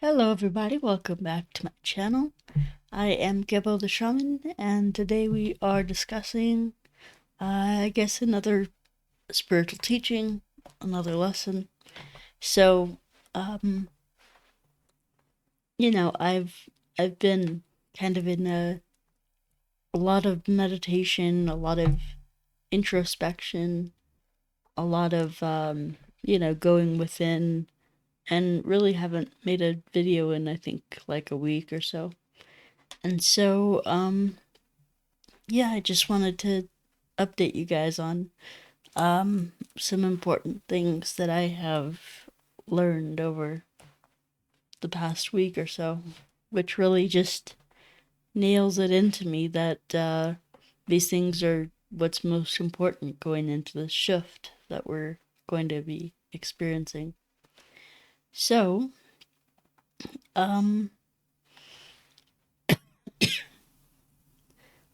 Hello everybody, welcome back to my channel. I am Gebo the Shaman, and today we are discussing, I guess, another spiritual teaching, another lesson. So, um, I've been kind of in a lot of meditation, a lot of introspection, a lot of, going within, and really haven't made a video in, I think, like a week or so. And so, I just wanted to update you guys on some important things that I have learned over the past week or so, which really just nails it into me that these things are what's most important going into the shift that we're going to be experiencing. So, um,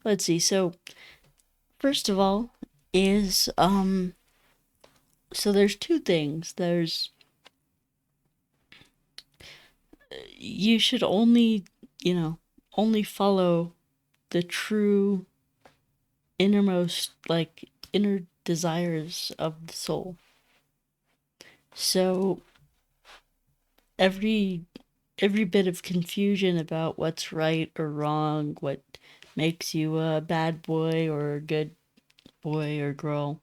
let's see. So, first of all, is so there's two things. You should only, only follow the true innermost, like, inner desires of the soul. So every bit of confusion about what's right or wrong, what makes you a bad boy or a good boy or girl,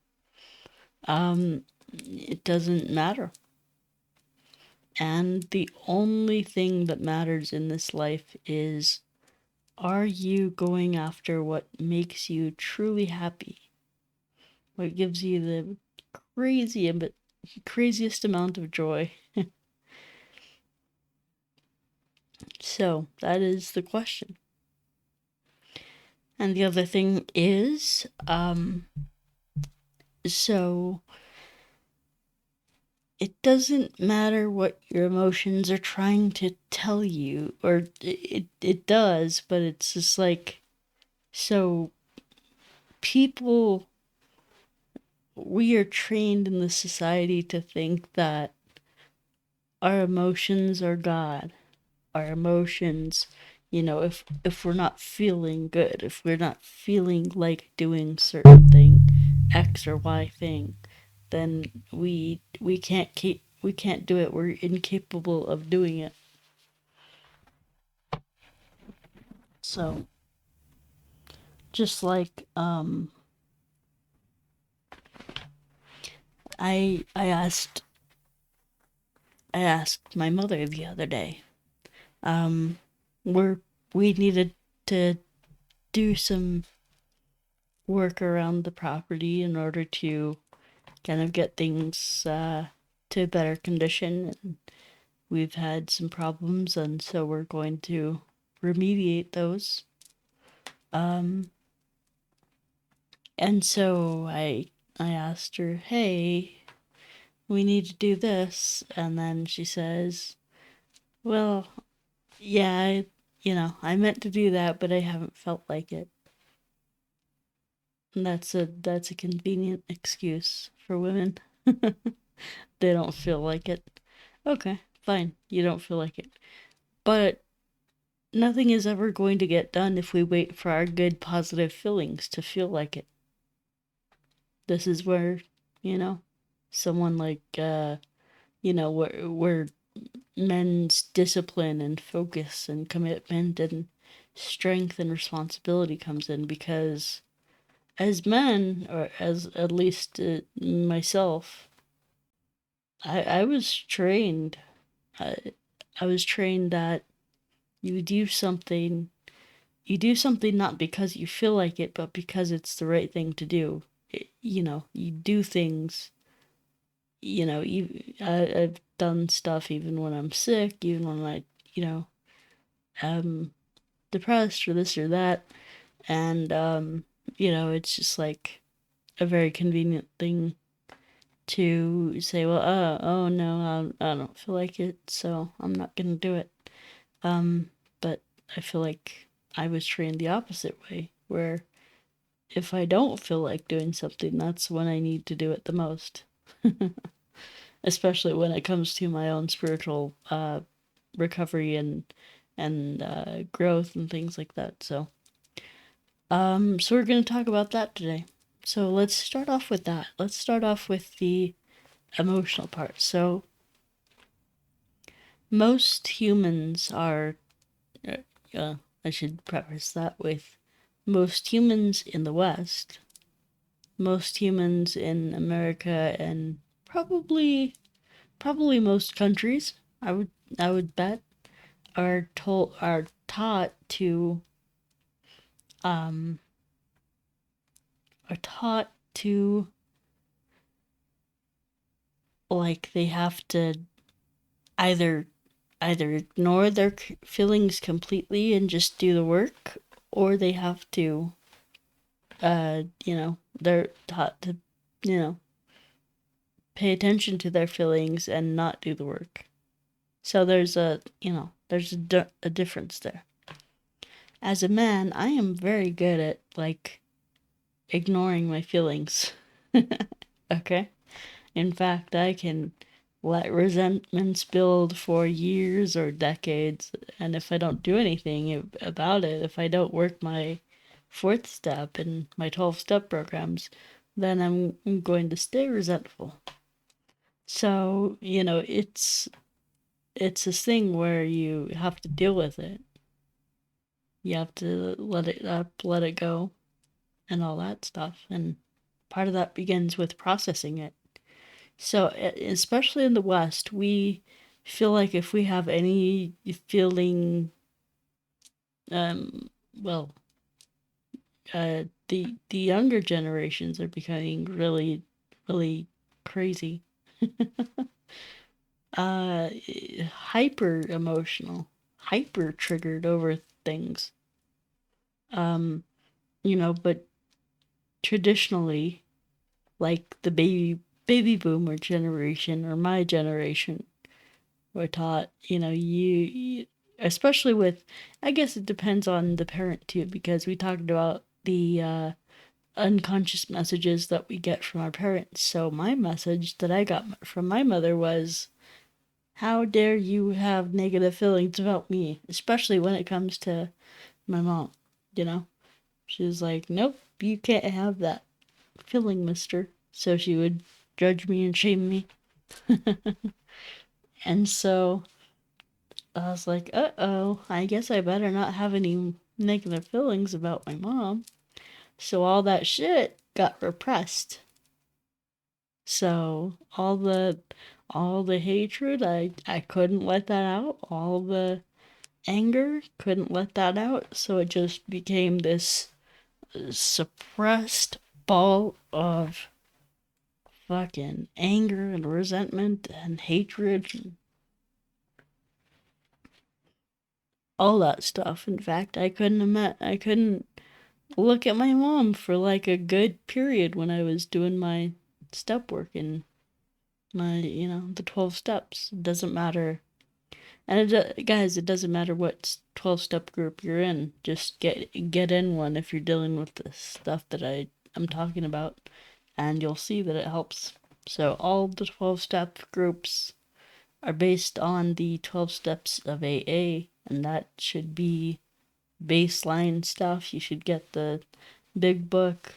it doesn't matter. And the only thing that matters in this life is, are you going after what makes you truly happy? What gives you the craziest amount of joy? So that is the question. And the other thing is, so it doesn't matter what your emotions are trying to tell you, or it does, but it's just like, so we are trained in the society to think that our emotions are God. Our emotions, if we're not feeling good, if we're not feeling like doing certain thing, X or Y thing, then we can't do it. We're incapable of doing it. So just like I asked my mother the other day, um we needed to do some work around the property in order to kind of get things to a better condition. And we've had some problems, and so we're going to remediate those. And so I asked her, "Hey, we need to do this," and then she says, "Well, yeah, I meant to do that, but I haven't felt like it." And that's a convenient excuse for women. They don't feel like it. Okay, fine. You don't feel like it. But nothing is ever going to get done if we wait for our good, positive feelings to feel like it. This is where, someone like, where men's discipline and focus and commitment and strength and responsibility comes in, because as men, or as at least myself, I was trained. I, I was trained that you do something you do something not because you feel like it, but because it's the right thing to do. You do things. I've done stuff even when I'm sick, even when I'm depressed or this or that, and it's just like a very convenient thing to say, well, oh no, I don't feel like it, so I'm not gonna do it. But I feel like I was trained the opposite way, where if I don't feel like doing something, that's when I need to do it the most. Especially when it comes to my own spiritual recovery and growth and things like that. So we're going to talk about that today. So let's start off with that. Let's start off with the emotional part. So most humans are, I should preface that with most humans in the West, most humans in America, and probably most countries, I would bet, are taught to um are taught to like they have to either ignore their feelings completely and just do the work, or they have to they're taught to you know pay attention to their feelings and not do the work. So there's a difference there. As a man, I am very good at like ignoring my feelings. Okay? In fact, I can let resentments build for years or decades, and if I don't do anything about it, if I don't work my fourth step in my 12-step programs, then I'm going to stay resentful. So, it's this thing where you have to deal with it. You have to let it up, let it go, and all that stuff. And part of that begins with processing it. So, especially in the West, we feel like if we have any feeling, um, well, the younger generations are becoming really, really crazy, uh, hyper emotional, hyper triggered over things. Um, but traditionally, like the baby boomer generation or my generation, were taught, you especially with, I guess it depends on the parent too, because we talked about the unconscious messages that we get from our parents. So my message that I got from my mother was, how dare you have negative feelings about me, especially when it comes to my mom, you know? She was like, nope, you can't have that feeling, mister. So she would judge me and shame me. And so I was like, uh-oh, I guess I better not have any negative feelings about my mom. So all that shit got repressed. So all the hatred, I couldn't let that out. All the anger, couldn't let that out. So it just became this suppressed ball of fucking anger and resentment and hatred and all that stuff. In fact, I couldn't look at my mom for like a good period when I was doing my step work in my, the 12 steps. It doesn't matter. And guys, it doesn't matter what 12-step group you're in. Just get in one if you're dealing with the stuff that I'm talking about, and you'll see that it helps. So all the 12-step groups are based on the 12 steps of AA, and that should be baseline stuff. You should get the big book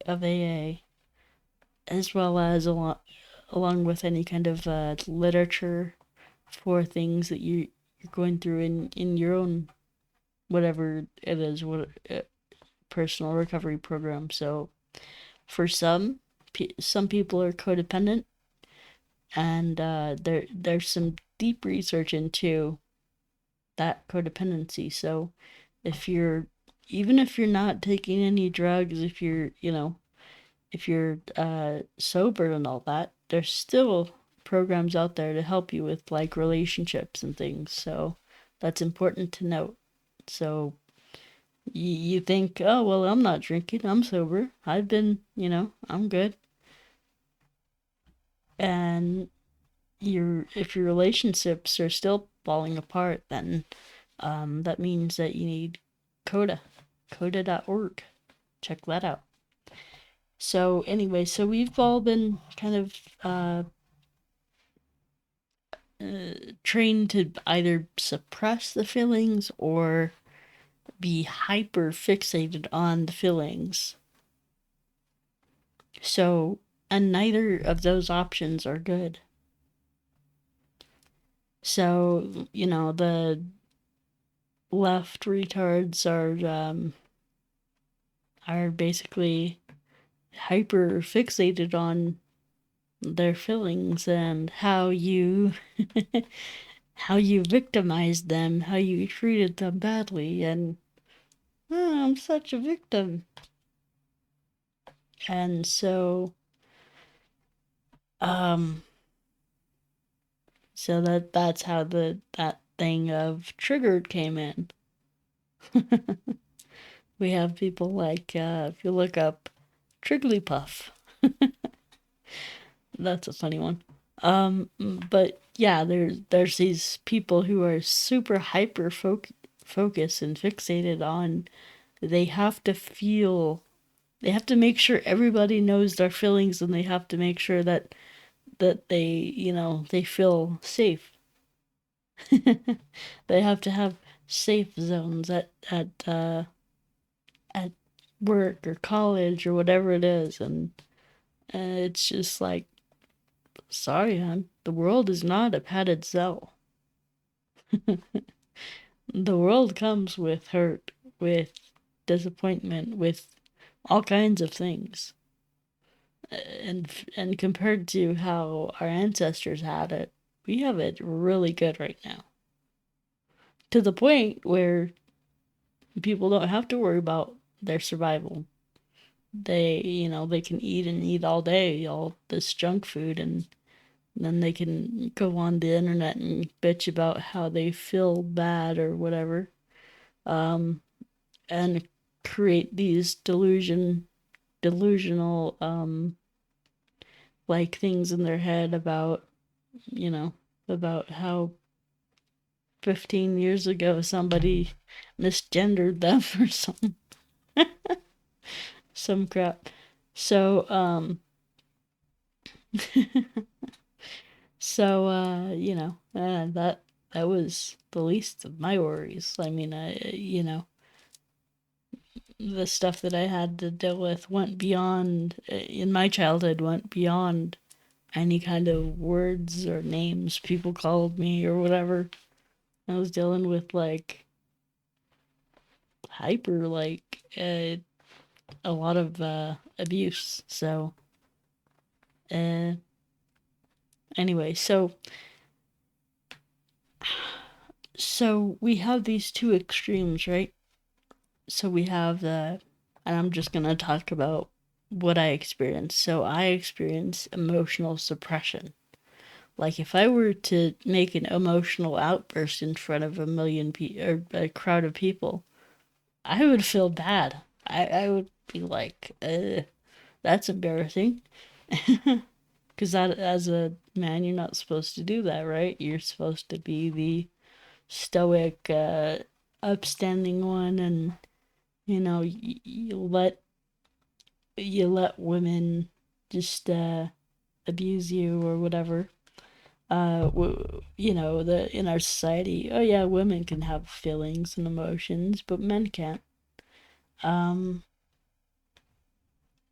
of AA, as well as along with any kind of literature for things that you're going through in your own whatever it is, what personal recovery program. So for some people are codependent, and there's some deep research into that codependency. So if you're even if you're not taking any drugs, if you're sober and all that, there's still programs out there to help you with like relationships and things. So that's important to note. So you think, oh well, I'm not drinking, I'm sober, I've been, I'm good. And if your relationships are still falling apart, then that means that you need Coda, coda.org. Check that out. So anyway, so we've all been kind of trained to either suppress the feelings or be hyper fixated on the feelings. So, and neither of those options are good. So, the left retards are basically hyper fixated on their feelings and how you how you victimized them, how you treated them badly, and oh, I'm such a victim. And so um so that's how that thing of triggered came in. We have people like if you look up Trigglypuff, that's a funny one. But yeah, there's these people who are super hyper focused and fixated on they have to feel they have to make sure everybody knows their feelings, and they have to make sure that they they feel safe. They have to have safe zones at work or college or whatever it is, and it's just like, sorry, hon, the world is not a padded cell. The world comes with hurt, with disappointment, with all kinds of things. And compared to how our ancestors had it, we have it really good right now. To the point where people don't have to worry about their survival. They can eat and eat all day, all this junk food, and then they can go on the internet and bitch about how they feel bad or whatever, um, and create these delusional like things in their head about you know about how 15 years ago somebody misgendered them or some crap. So that was the least of my worries. I mean, the stuff that I had to deal with went beyond, in my childhood, went beyond any kind of words or names people called me or whatever. I was dealing with like hyper, like a lot of abuse. So, uh, anyway, so we have these two extremes, right? So we have and I'm just gonna talk about what I experienced. So I experienced emotional suppression. Like if I were to make an emotional outburst in front of a million or a crowd of people, I would feel bad. I would be like, that's embarrassing. Because that, as a man, you're not supposed to do that, right? You're supposed to be the stoic, upstanding one, and you let women just abuse you or whatever. The in our society, oh yeah, women can have feelings and emotions, but men can't. Um,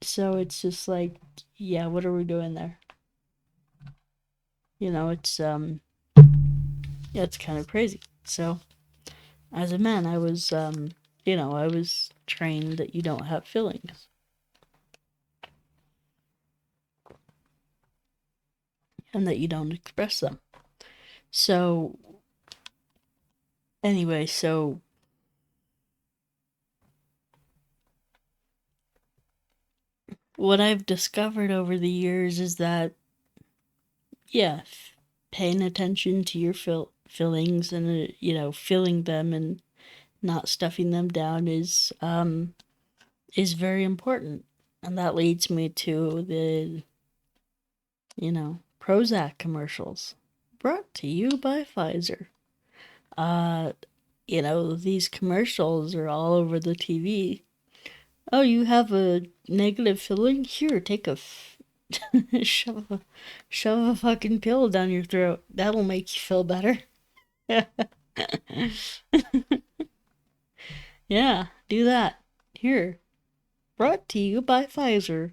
so it's just like, yeah, what are we doing there? It's yeah, it's kind of crazy. So as a man, I was trained that you don't have feelings and that you don't express them. So anyway, so what I've discovered over the years is that, yeah, paying attention to your feelings and feeling them and not stuffing them down is very important. And that leads me to the Prozac commercials, brought to you by Pfizer. uh these commercials are all over the TV. Oh, you have a negative feeling? Here, take shove a fucking pill down your throat. That'll make you feel better. Yeah, do that. Here, brought to you by Pfizer.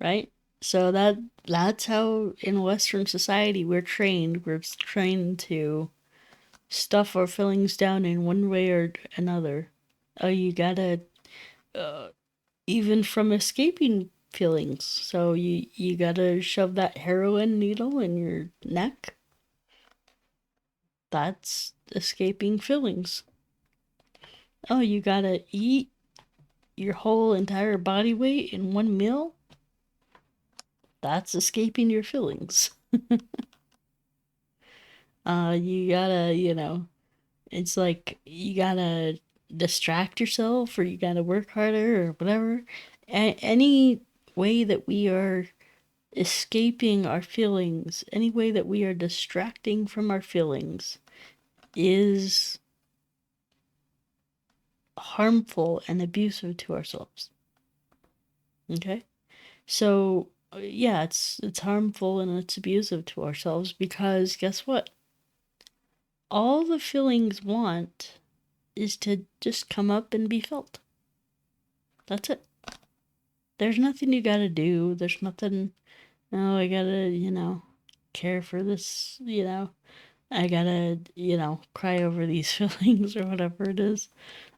Right? So that's how in Western society we're trained. We're trained to stuff our feelings down in one way or another. Oh, you gotta uh, even from escaping feelings. So you gotta shove that heroin needle in your neck. That's escaping feelings. Oh, you gotta eat your whole entire body weight in one meal. That's escaping your feelings. You gotta, it's like you gotta distract yourself or you gotta work harder or whatever. Any way that we are escaping our feelings, any way that we are distracting from our feelings is harmful and abusive to ourselves. Okay? So, yeah, it's harmful and it's abusive to ourselves because guess what? All the feelings want is to just come up and be felt. That's it. There's nothing you gotta do. There's nothing, oh, I gotta, care for this, I gotta, cry over these feelings or whatever it is.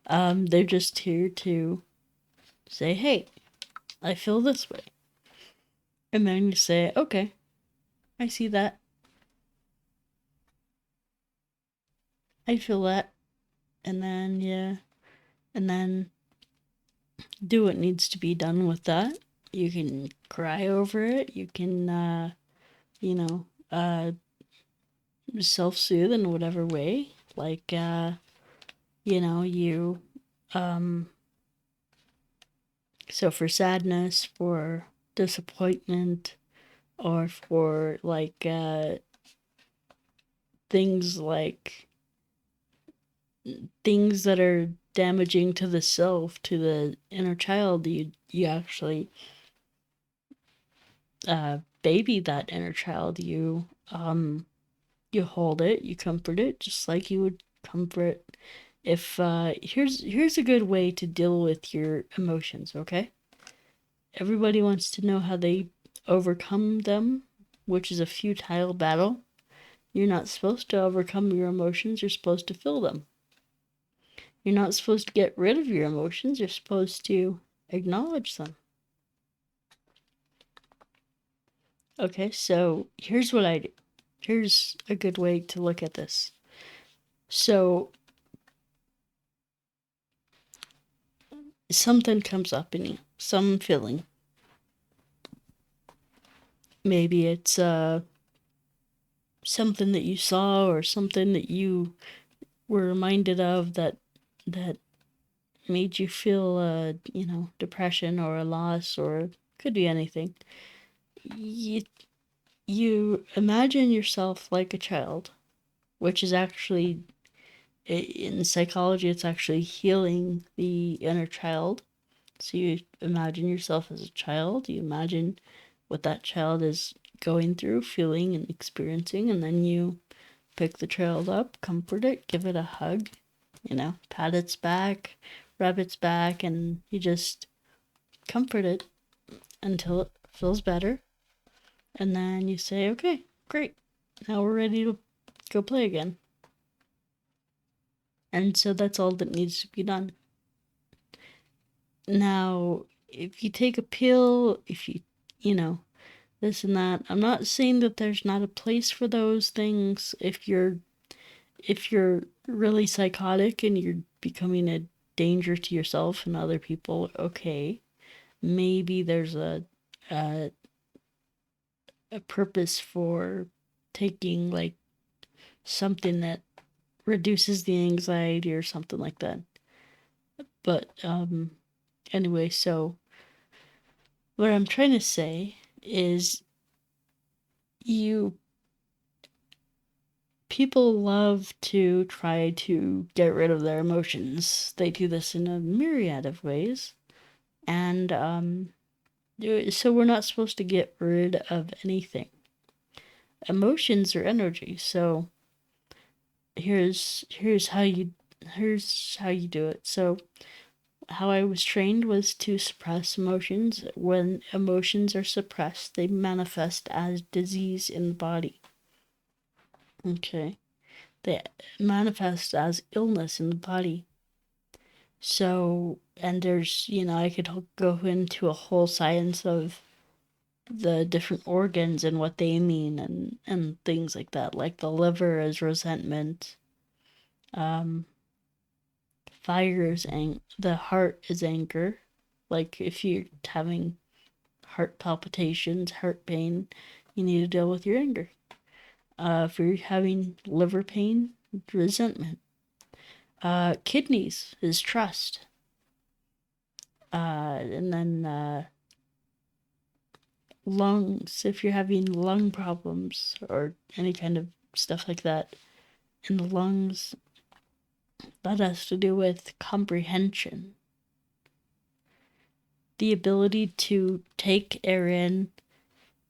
They're just here to say, hey, I feel this way. And then you say, okay, I see that. I feel that. And then, yeah, and then do what needs to be done with that. You can cry over it. You can, you know, uh, self soothe in whatever way. Like, you, um, so for sadness, for disappointment, or for like, things like things that are damaging to the self, to the inner child, you actually baby that inner child. You hold it, you comfort it, just like you would comfort. If here's a good way to deal with your emotions. Okay, everybody wants to know how they overcome them, which is a futile battle. You're not supposed to overcome your emotions. You're supposed to feel them. You're not supposed to get rid of your emotions. You're supposed to acknowledge them. Okay, so here's what I do. Here's a good way to look at this. So, something comes up in you, some feeling. Maybe it's something that you saw or something that you were reminded of that made you feel depression or a loss, or could be anything. You imagine yourself like a child, which is actually, in psychology, it's actually healing the inner child. So you imagine yourself as a child, you imagine what that child is going through, feeling and experiencing, and then you pick the child up, comfort it, give it a hug, pat its back, rub its back, and you just comfort it until it feels better. And then you say, okay, great, now we're ready to go play again. And so that's all that needs to be done. Now, if you take a pill, if this and that, I'm not saying that there's not a place for those things. If you're really psychotic and you're becoming a danger to yourself and other people, okay, maybe there's a, a purpose for taking like something that reduces the anxiety or something like that. But anyway, so what I'm trying to say is you people love to try to get rid of their emotions. They do this in a myriad of ways. And so we're not supposed to get rid of anything. Emotions are energy. So here's how you do it. So how I was trained was to suppress emotions. When emotions are suppressed, they manifest as disease in the body. Okay. They manifest as illness in the body. So, and there's, I could go into a whole science of the different organs and what they mean and things like that. Like the liver is resentment. Fire is the heart is anger. Like if you're having heart palpitations, heart pain, you need to deal with your anger. If you're having liver pain, resentment. Kidneys is trust. And then lungs, if you're having lung problems or any kind of stuff like that in the lungs, that has to do with comprehension. The ability to take air in,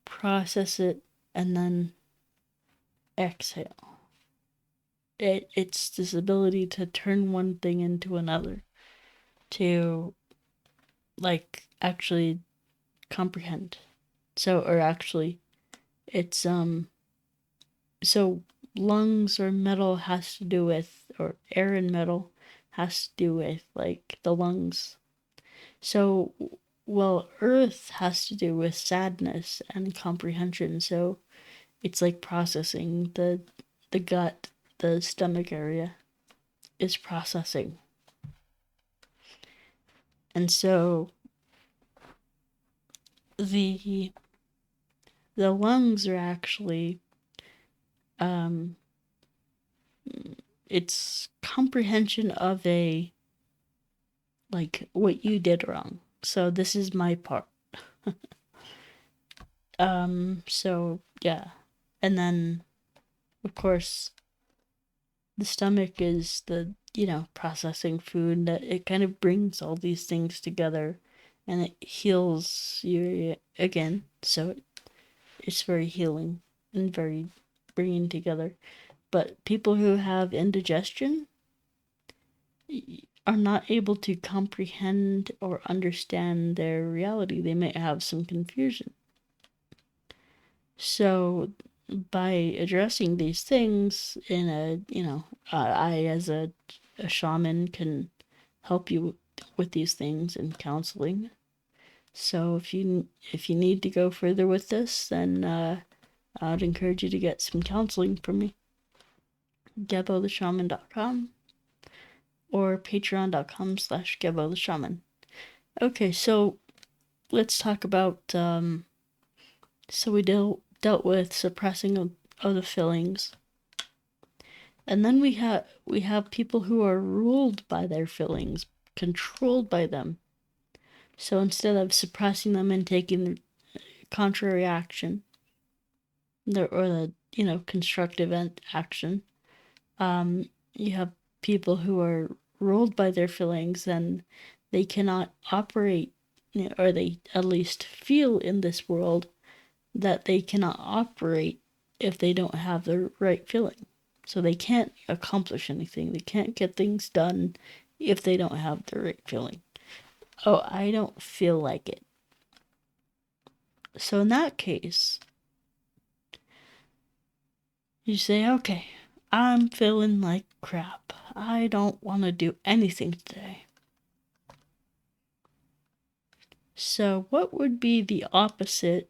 process it, and then exhale. It's this ability to turn one thing into another, to actually comprehend. So, or actually, it's so lungs or metal has to do with, or air and metal has to do with the lungs. So, well, earth has to do with sadness and comprehension. So it's like processing the gut, the stomach area is processing. And so the lungs are actually it's comprehension of what you did wrong. So this is my part. So yeah. And then of course the stomach is the processing food, that it kind of brings all these things together and it heals you again. So it's very healing and very bringing together. But people who have indigestion are not able to comprehend or understand their reality. They may have some confusion. So by addressing these things in I as a shaman can help you with these things in counseling. So if you need to go further with this, then I'd encourage you to get some counseling from me. GeboTheShaman.com or patreon.com/GeboTheShaman. Okay, so let's talk about so we dealt with suppressing of the feelings. And then we have people who are ruled by their feelings, controlled by them. So instead of suppressing them and taking contrary action, or the constructive action, you have people who are ruled by their feelings, and they cannot operate, or they at least feel in this world that they cannot operate if they don't have the right feeling. So they can't accomplish anything. They can't get things done if they don't have the right feeling. Oh, I don't feel like it. So in that case, you say, okay, I'm feeling like crap. I don't want to do anything today. So what would be the opposite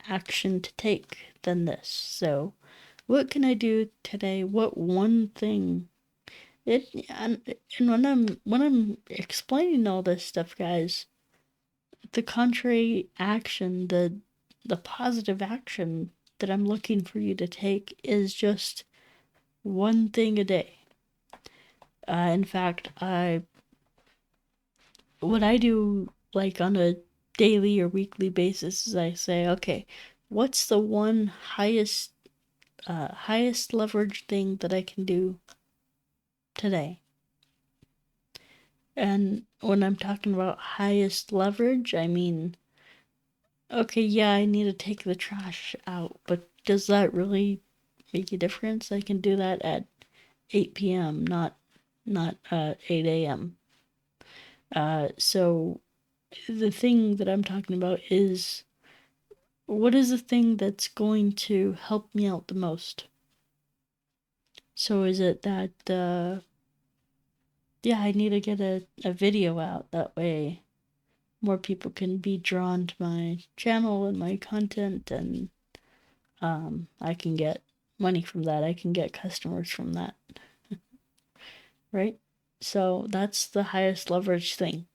action to take than this? So what can I do today? What one thing? And when I'm explaining all this stuff, guys, the contrary action, the positive action that I'm looking for you to take is just one thing a day. In fact, what I do on a daily or weekly basis is I say, okay, what's the one highest leverage thing that I can do today? And when I'm talking about highest leverage, I mean, okay, yeah, I need to take the trash out, but does that really make a difference? I can do that at 8 p.m., not 8 a.m. So the thing that I'm talking about is, what is the thing that's going to help me out the most? So is it that, yeah, I need to get a video out. That way more people can be drawn to my channel and my content, and I can get money from that. I can get customers from that, right? So that's the highest leverage thing.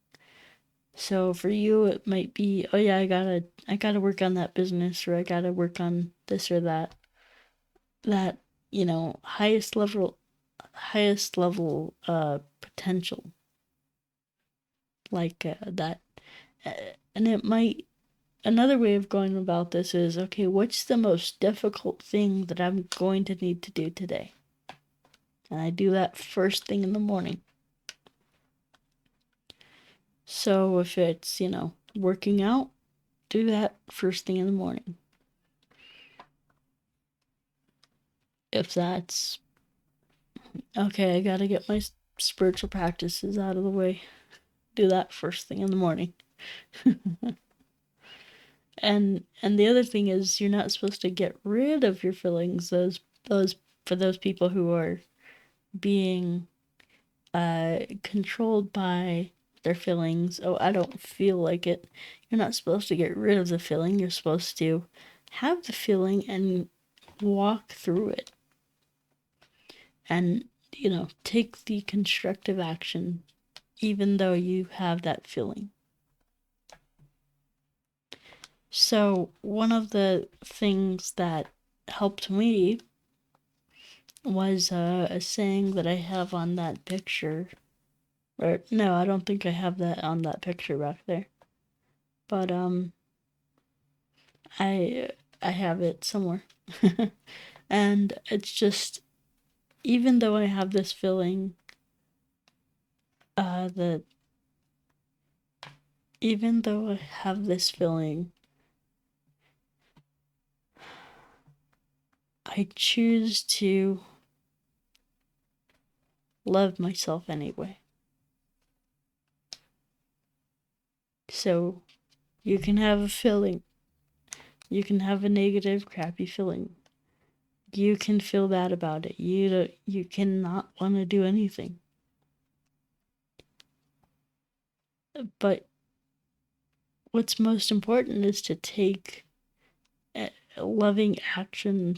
So for you, it might be, oh yeah, I gotta work on that business, or I gotta work on this or that. That, highest level potential, like that. Uh, and it might, another way of going about this is, okay, what's the most difficult thing that I'm going to need to do today? And I do that first thing in the morning. So if it's, working out, do that first thing in the morning. If that's, okay, I gotta get my spiritual practices out of the way, do that first thing in the morning. And the other thing is, you're not supposed to get rid of your feelings. Those for those people who are being controlled by their feelings. Oh, I don't feel like it. You're not supposed to get rid of the feeling. You're supposed to have the feeling and walk through it. And, take the constructive action even though you have that feeling. So, one of the things that helped me was a saying that I have on that picture. Or, no, I don't think I have that on that picture back there. But, I have it somewhere. And it's just, even though I have this feeling, that even though I have this feeling, I choose to love myself anyway. So you can have a feeling, you can have a negative, crappy feeling. You can feel bad about it. You cannot want to do anything. But what's most important is to take a loving action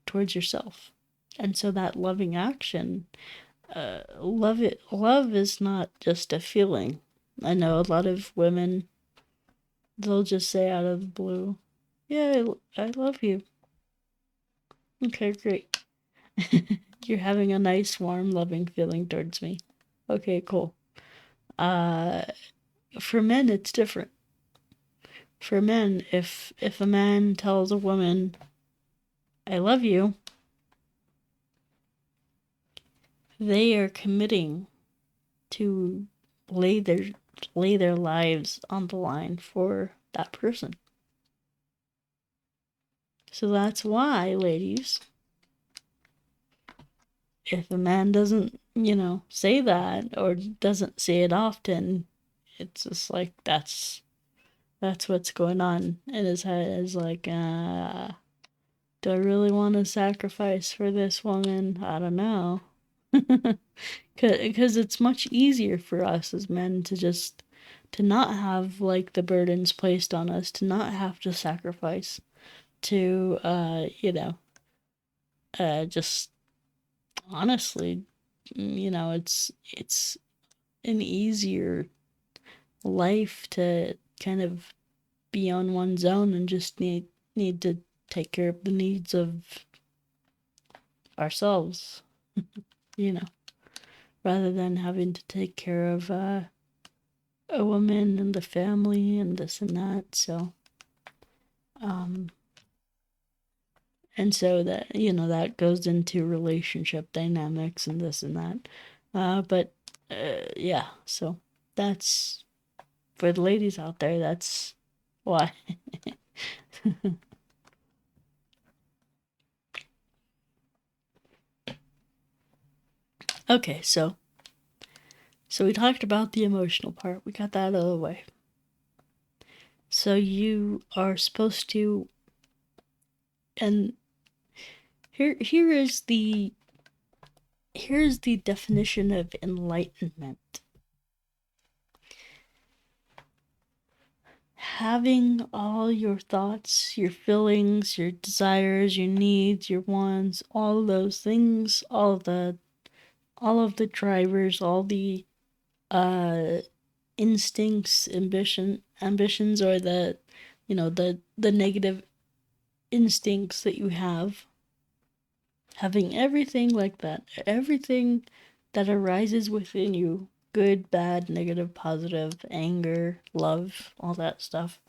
towards yourself. And so that loving action, love is not just a feeling. I know a lot of women, they'll just say out of the blue, yeah, I love you. Okay, great. You're having a nice, warm, loving feeling towards me. Okay, cool. For men, it's different. For men, if a man tells a woman, I love you, they are committing to lay their lives on the line for that person. So that's why, ladies, if a man doesn't, say that, or doesn't say it often, it's just like that's what's going on in his head. Is like, do I really want to sacrifice for this woman? I don't know. Because it's much easier for us as men to not have like the burdens placed on us, to not have to sacrifice, to just honestly, it's an easier life to kind of be on one's own and just need to take care of the needs of ourselves, you know, rather than having to take care of a woman and the family and this and that. So, and so that goes into relationship dynamics and this and that. But Yeah, so that's for the ladies out there, that's why. Okay, so we talked about the emotional part. We got that out of the way. So you are supposed to, and here's the definition of enlightenment. Having all your thoughts, your feelings, your desires, your needs, your wants, all those things, all of the drivers, all the uh instincts, ambitions, or the negative instincts that you have, having everything like that, everything that arises within you, good, bad, negative, positive, anger, love, all that stuff,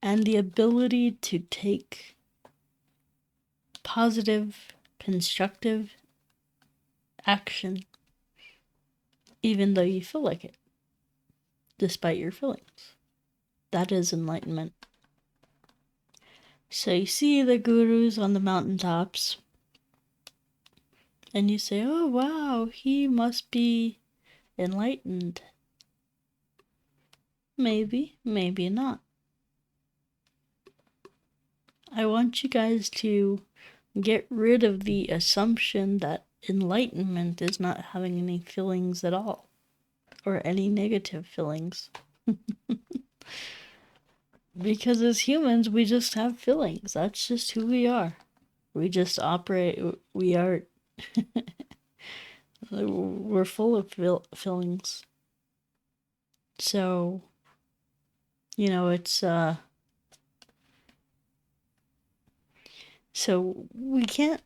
and the ability to take positive, constructive action even though you feel like it, despite your feelings. That is enlightenment. So you see the gurus on the mountaintops, and you say, oh wow, he must be enlightened. Maybe, maybe not. I want you guys to get rid of the assumption that enlightenment is not having any feelings at all, or any negative feelings. Because as humans, we just have feelings. That's just who we are. We just operate, we are, we're full of feelings. So, it's, so we can't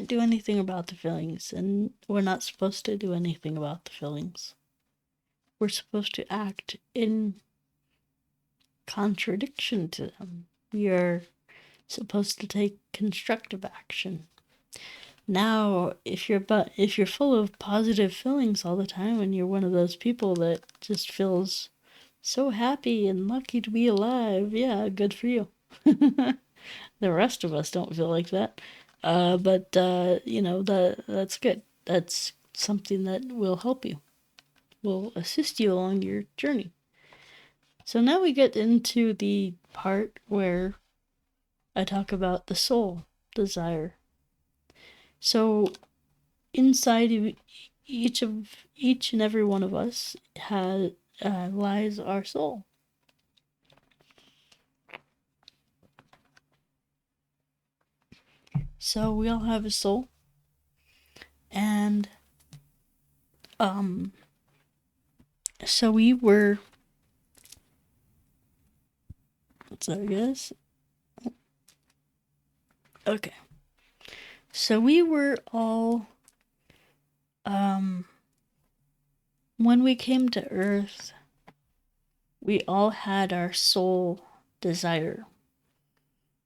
do anything about the feelings, and we're not supposed to do anything about the feelings. We're supposed to act in contradiction to them. We are supposed to take constructive action. Now, if you're full of positive feelings all the time, and you're one of those people that just feels so happy and lucky to be alive, yeah, good for you. The rest of us don't feel like that. But that's good. That's something that will help you, will assist you along your journey. So now we get into the part where I talk about the soul desire. So inside of each and every one of us lies our soul. So we all have a soul, and so we were. So I guess. Okay. So we were all, when we came to Earth, we all had our soul desire.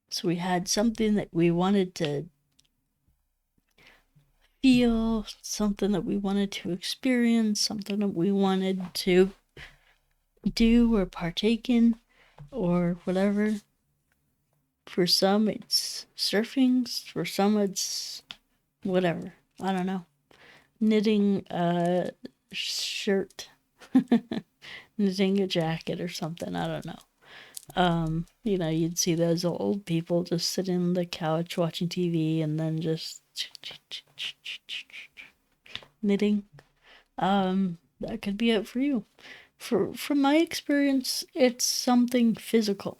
So we had something that we wanted to feel, something that we wanted to experience, something that we wanted to do or partake in, or whatever. For some, it's surfing. For some, it's whatever. I don't know. Knitting a shirt, knitting a jacket or something. I don't know. You'd see those old people just sitting on the couch watching TV and then just knitting. That could be it for you. From my experience, it's something physical.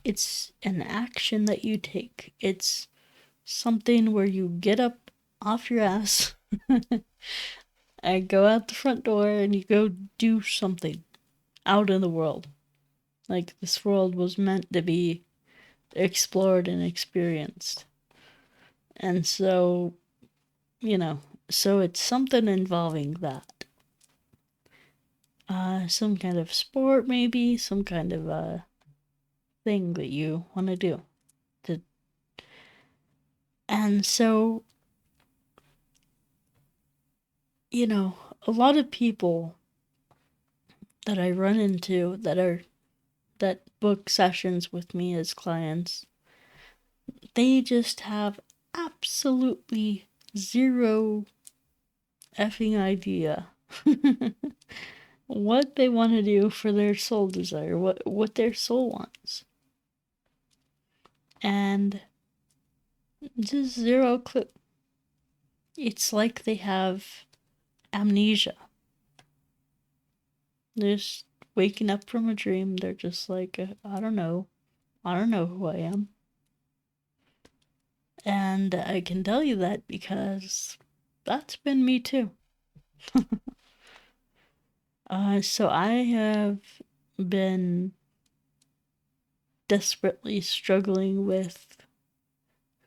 It's an action that you take. It's something where you get up off your ass and go out the front door and you go do something out in the world. Like, this world was meant to be explored and experienced. And so, so it's something involving that. Some kind of sport, maybe, some kind of thing that you want to do. And so, a lot of people that I run into that book sessions with me as clients, they just have absolutely zero effing idea what they want to do for their soul desire, what their soul wants. And just zero clue. It's like they have amnesia. They're just waking up from a dream. They're just like, I don't know. I don't know who I am. And I can tell you that because that's been me too. So I have been desperately struggling with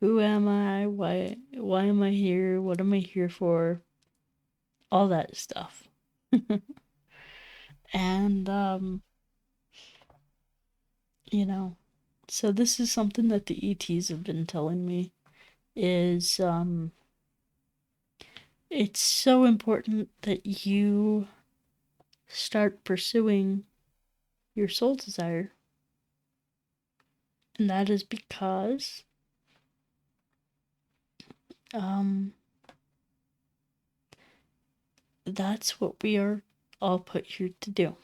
who am I? Why am I here? What am I here for? All that stuff. And so this is something that the ETs have been telling me is it's so important that you start pursuing your soul desire. And that is because that's what we are all put here to do.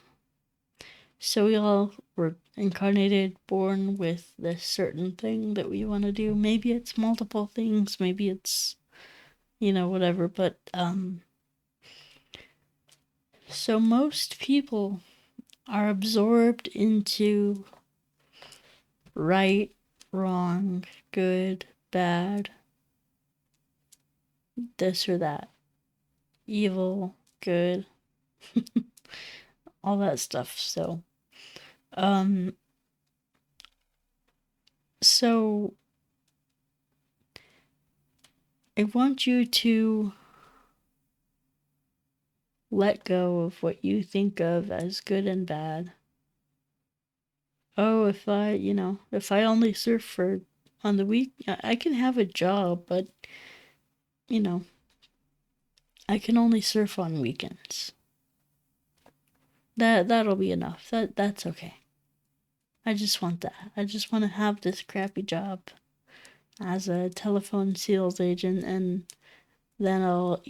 So we all were incarnated, born with this certain thing that we want to do. Maybe it's multiple things, maybe it's, whatever. But so most people are absorbed into right, wrong, good, bad, this or that, evil, good, all that stuff. So I want you to let go of what you think of as good and bad. Oh, if I only surf for on the week, I can have a job, but I can only surf on weekends. That'll be enough. That's okay. I just want that. I just want to have this crappy job as a telephone sales agent, and then I'll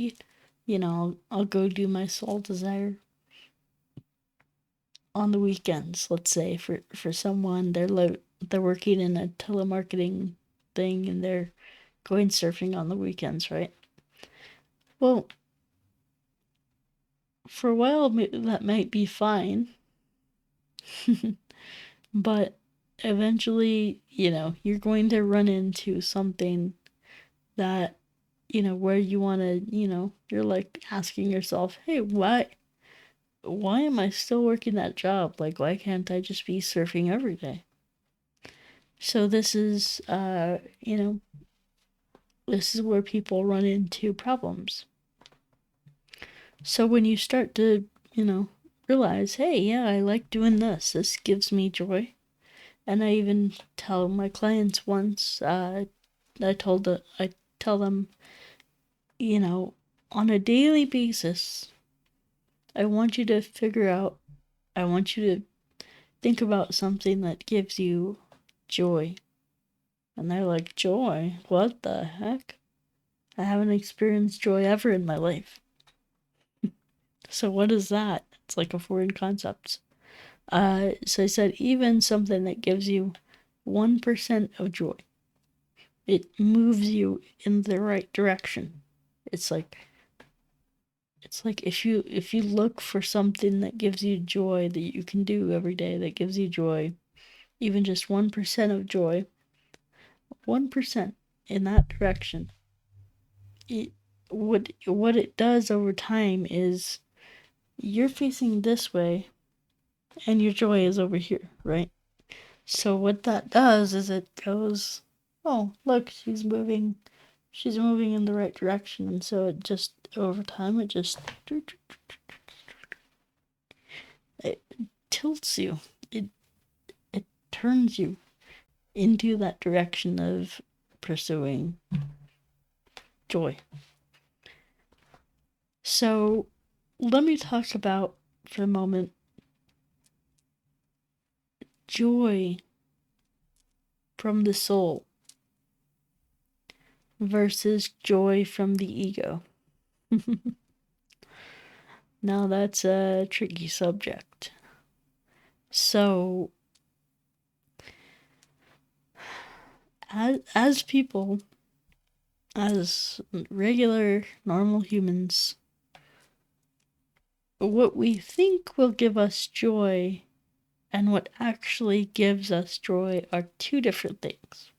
go do my soul desire on the weekends. Let's say for someone, they're working in a telemarketing thing and they're going surfing on the weekends, right? Well, for a while that might be fine, but eventually, you're going to run into something that, where you want to, you're like asking yourself, hey, why am I still working that job? Like, why can't I just be surfing every day? So this is, this is where people run into problems. So when you start to, realize, hey, yeah, I like doing this. This gives me joy. And I even tell my clients once, I tell them, on a daily basis, I want you to think about something that gives you joy. And they're like, joy? What the heck? I haven't experienced joy ever in my life. So what is that? It's like a foreign concept. So I said, even something that gives you 1% of joy, it moves you in the right direction. It's like if you look for something that gives you joy that you can do every day, that gives you joy, even just 1% of joy, 1% in that direction, what it does over time is you're facing this way and your joy is over here, right? So what that does is it goes, oh, look, she's moving in the right direction. And so it just, over time, it tilts you. It turns you into that direction of pursuing joy. So let me talk about, for a moment, joy from the soul versus joy from the ego. Now that's a tricky subject. So, as people, as regular, normal humans, what we think will give us joy and what actually gives us joy are two different things.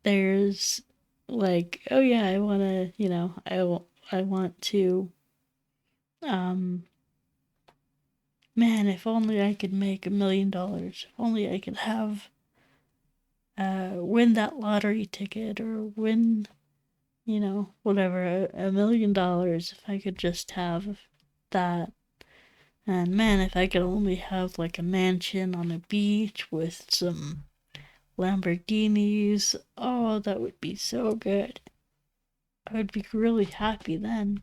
There's like, oh yeah, I want to, I want to, um, man, if only I could make $1 million. If only I could have, win that lottery ticket or win, whatever, $1 million. If I could just have that. And man, if I could only have like a mansion on a beach with some Lamborghinis, oh, that would be so good. I would be really happy then.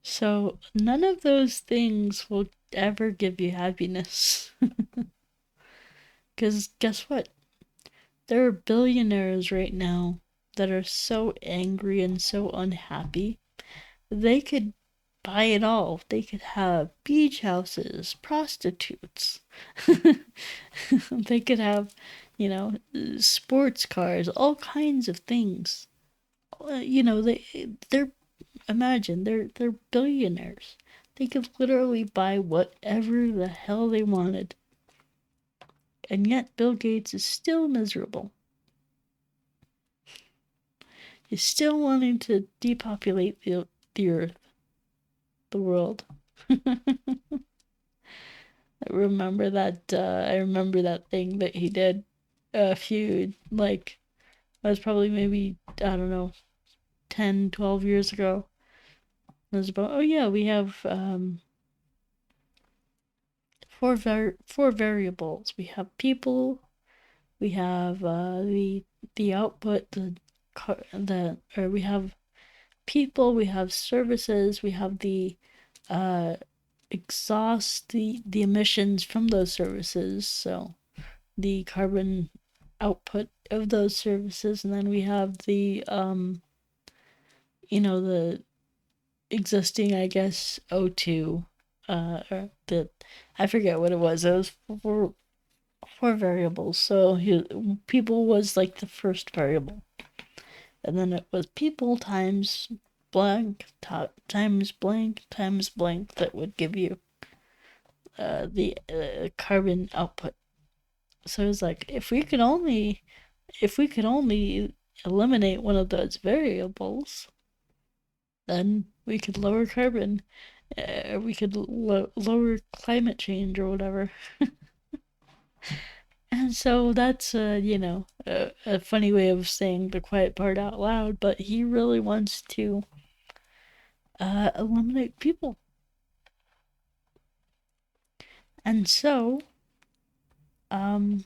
So, none of those things will ever give you happiness. Because guess what? There are billionaires right now that are so angry and so unhappy. They could buy it all. They could have beach houses, prostitutes. They could have, sports cars, all kinds of things. They're imagine they're billionaires. They could literally buy whatever the hell they wanted. And yet Bill Gates is still miserable. He's still wanting to depopulate the earth, the world. I remember that thing that he did a few, like, that was probably maybe, I don't know, 10, 12 years ago. It was about, oh yeah, we have four variables. We have people, we have the output, or we have people, we have services, we have the uh exhaust, the emissions from those services, so the carbon output of those services, and then we have the the existing, I guess, O2, or the, I forget what it was. It was four variables. So people was like the first variable, and then it was people times blank times blank times blank that would give you the carbon output. So it's like, if we could only eliminate one of those variables, then we could lower carbon. We could lower climate change or whatever. And so that's a funny way of saying the quiet part out loud, but he really wants to eliminate people. And so um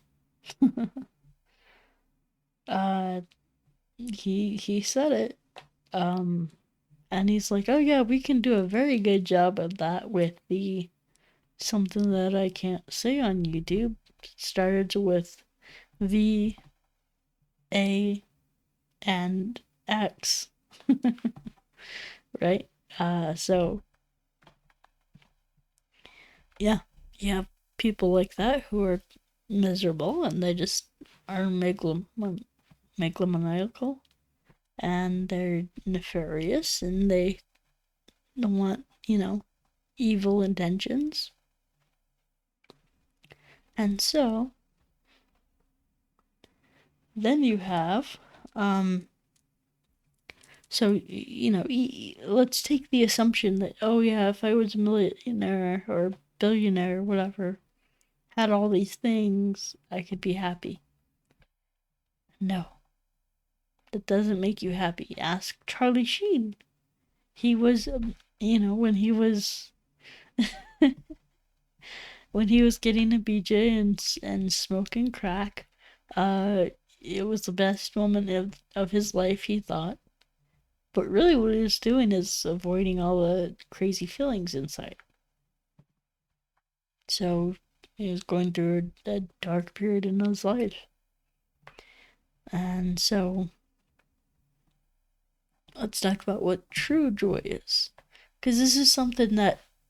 uh he said it. And he's like, "Oh yeah, we can do a very good job of that with the something that I can't say on YouTube. It started with V, A, and X." Right? So yeah, you have people like that who are miserable and they just are megalomaniacal, and they're nefarious, and they want, evil intentions. And so then you have, so, let's take the assumption that, oh yeah, if I was a millionaire or billionaire or whatever, had all these things, I could be happy. No, that doesn't make you happy. Ask Charlie Sheen. He was, when he was when he was getting a BJ and smoking crack, uh, it was the best moment of his life, he thought. But really, what he was doing is avoiding all the crazy feelings inside. So he was going through a dark period in his life. And so let's talk about what true joy is. Because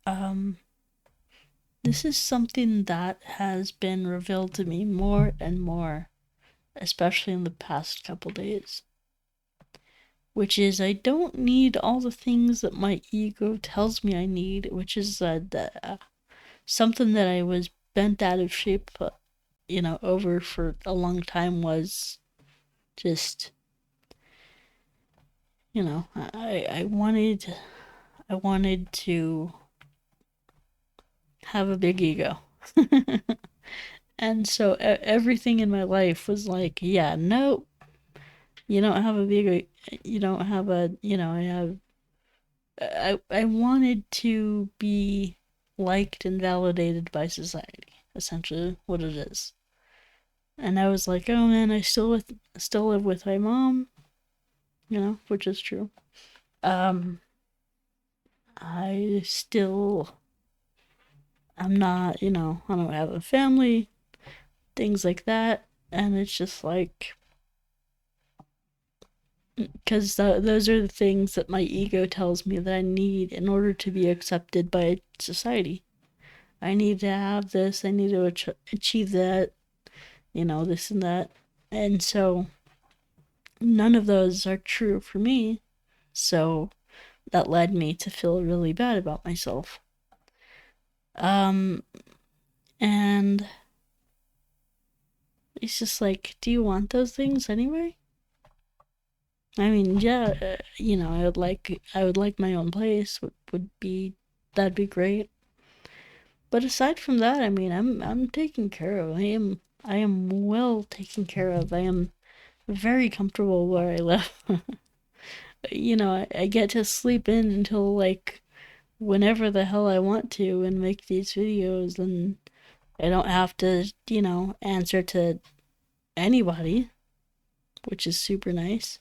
um, this is something that has been revealed to me more and more, especially in the past couple days. Which is, I don't need all the things that my ego tells me I need, which is something that I was bent out of shape, over for a long time, was just, I wanted to have a big ego. And so everything in my life was like, yeah, no, you don't have a big, you don't have a, I wanted to be liked and validated by society, essentially what it is. And I was like, oh man, I still live with my mom, which is true. I still, I'm not, I don't have a family, things like that. And it's just like, because those are the things that my ego tells me that I need in order to be accepted by society. I need to have this, I need to achieve that, this and that. And so none of those are true for me. So that led me to feel really bad about myself. Um, and it's just like, do you want those things anyway? I mean, yeah, I would like my own place. That'd be great. But aside from that, I mean, I'm taken care of. I am well taken care of. I am very comfortable where I live. I get to sleep in until like whenever the hell I want to and make these videos, and I don't have to, answer to anybody, which is super nice.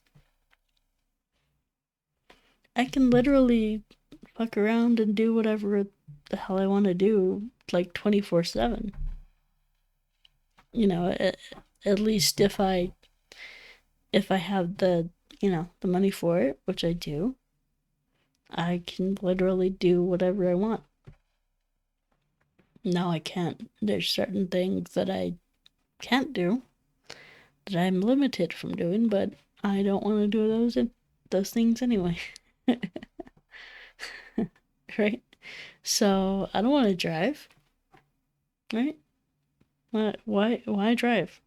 I can literally fuck around and do whatever the hell I want to do, like 24/7. At least if I have the money for it, which I do, I can literally do whatever I want. No, I can't. There's certain things that I can't do, that I'm limited from doing, but I don't want to do those things anyway. Right? So I don't want to drive. Right? Why drive?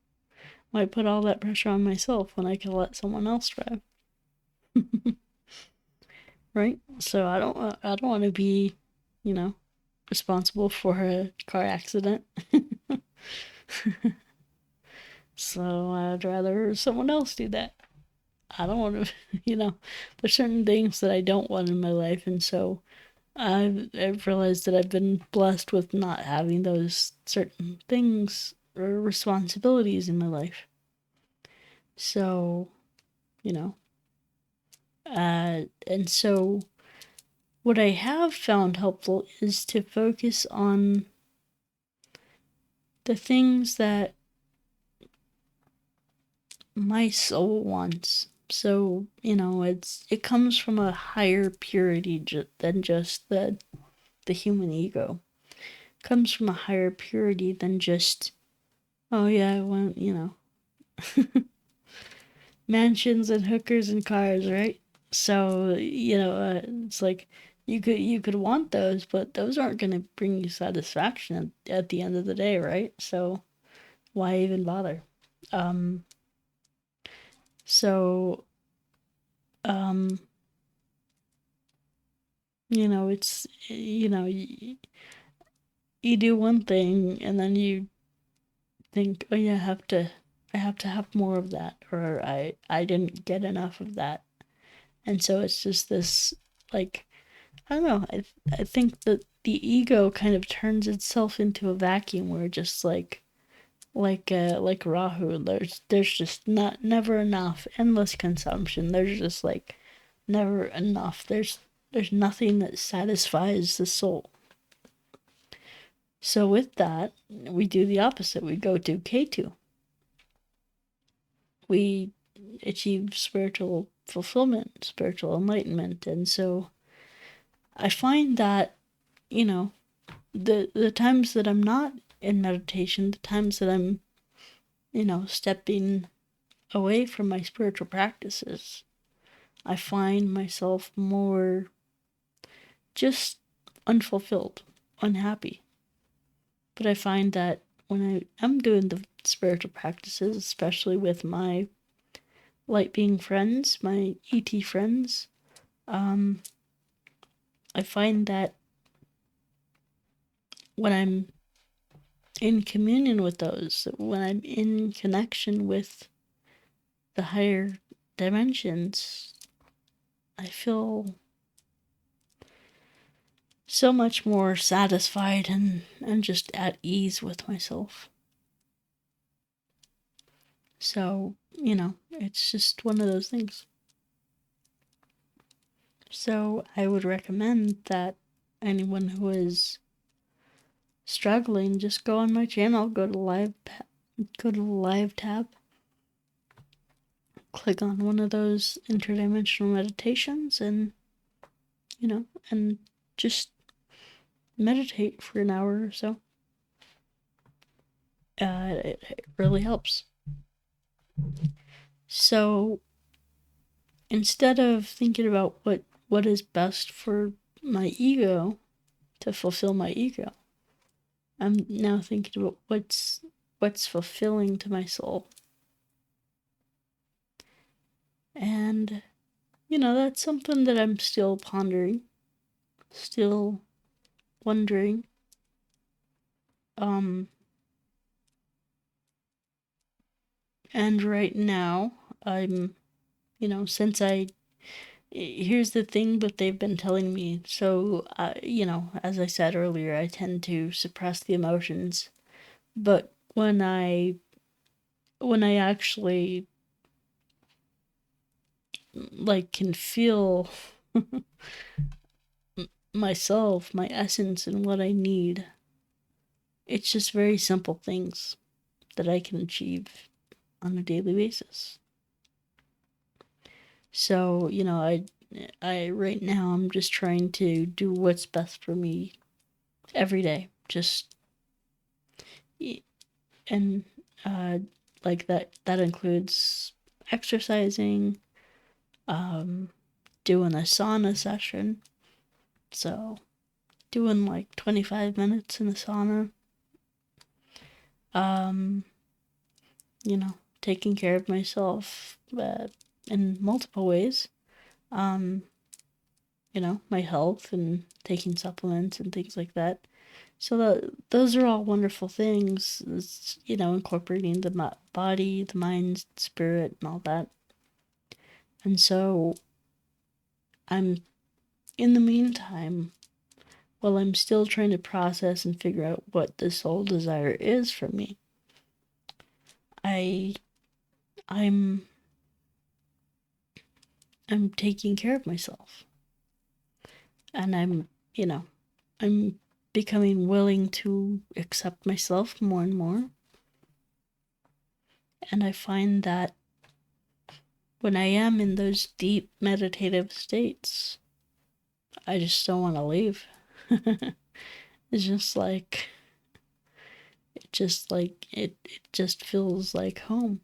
Why put all that pressure on myself when I can let someone else drive? Right? So I don't want to be, responsible for a car accident. So I'd rather someone else do that. I don't want to, there's certain things that I don't want in my life, and so I've realized that I've been blessed with not having those certain things or responsibilities in my life. So, and so what I have found helpful is to focus on the things that my soul wants. So, it comes from a higher purity than just the human ego. It comes from a higher purity than just, oh yeah, I want, mansions and hookers and cars, right? So, it's like you could want those, but those aren't going to bring you satisfaction at the end of the day, right? So, why even bother? Um so um it's you do one thing and then you think, oh yeah, I have to have more of that, or I didn't get enough of that. And so it's just this, like, I don't know, I think that the ego kind of turns itself into a vacuum where just like like Rahu. There's just never enough, endless consumption. There's just like never enough. There's nothing that satisfies the soul. So with that, we do the opposite. We go to Ketu. We achieve spiritual fulfillment, spiritual enlightenment. And so I find that, you know, the times that I'm not in meditation, the times that I'm, stepping away from my spiritual practices, I find myself more just unfulfilled, unhappy. But I find that when I am doing the spiritual practices, especially with my light being friends, my ET friends, I find that when I'm in communion with those, when I'm in connection with the higher dimensions, I feel so much more satisfied and just at ease with myself. So, it's just one of those things. So I would recommend that anyone who is struggling, just go on my channel, go to the live tab, click on one of those interdimensional meditations, and and just meditate for an hour or so. It really helps. So instead of thinking about what is best for my ego to fulfill my ego, I'm now thinking about what's fulfilling to my soul. And that's something that I'm still pondering, still wondering. And right now, I'm, since here's the thing that they've been telling me. So, as I said earlier, I tend to suppress the emotions. But when I actually, can feel myself, my essence, and what I need, it's just very simple things that I can achieve on a daily basis. So, I right now I'm just trying to do what's best for me every day. Just and like that includes exercising, doing a sauna session. So, doing like 25 minutes in the sauna. Taking care of myself in multiple ways. My health and taking supplements and things like that. So those are all wonderful things, incorporating the body, the mind, spirit, and all that. And so I'm, in the meantime, while I'm still trying to process and figure out what the soul desire is for me, I'm taking care of myself. And I'm becoming willing to accept myself more and more. And I find that when I am in those deep meditative states, I just don't want to leave. It's just like, it just feels like home.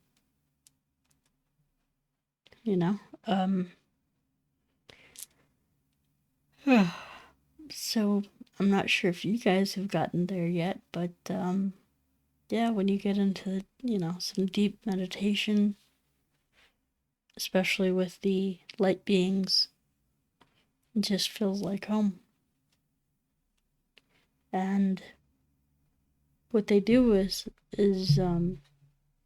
So I'm not sure if you guys have gotten there yet, but yeah, when you get into, some deep meditation, especially with the light beings, it just feels like home. And what they do is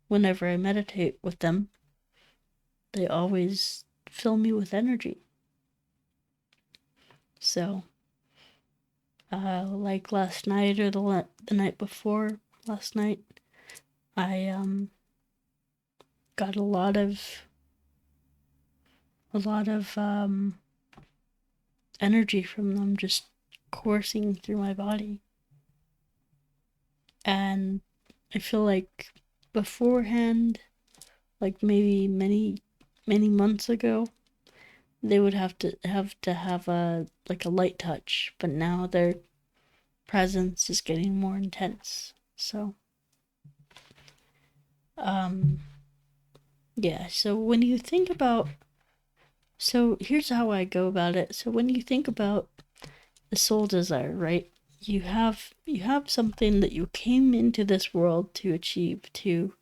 whenever I meditate with them, they always fill me with energy. So, like last night or the night before last night, I got a lot of energy from them just coursing through my body. And I feel like beforehand, like maybe many months ago, they would have to have a light touch, but now their presence is getting more intense. So yeah, so when you think about, so here's how I go about it. So when you think about the soul desire, right? You have something that you came into this world to achieve, to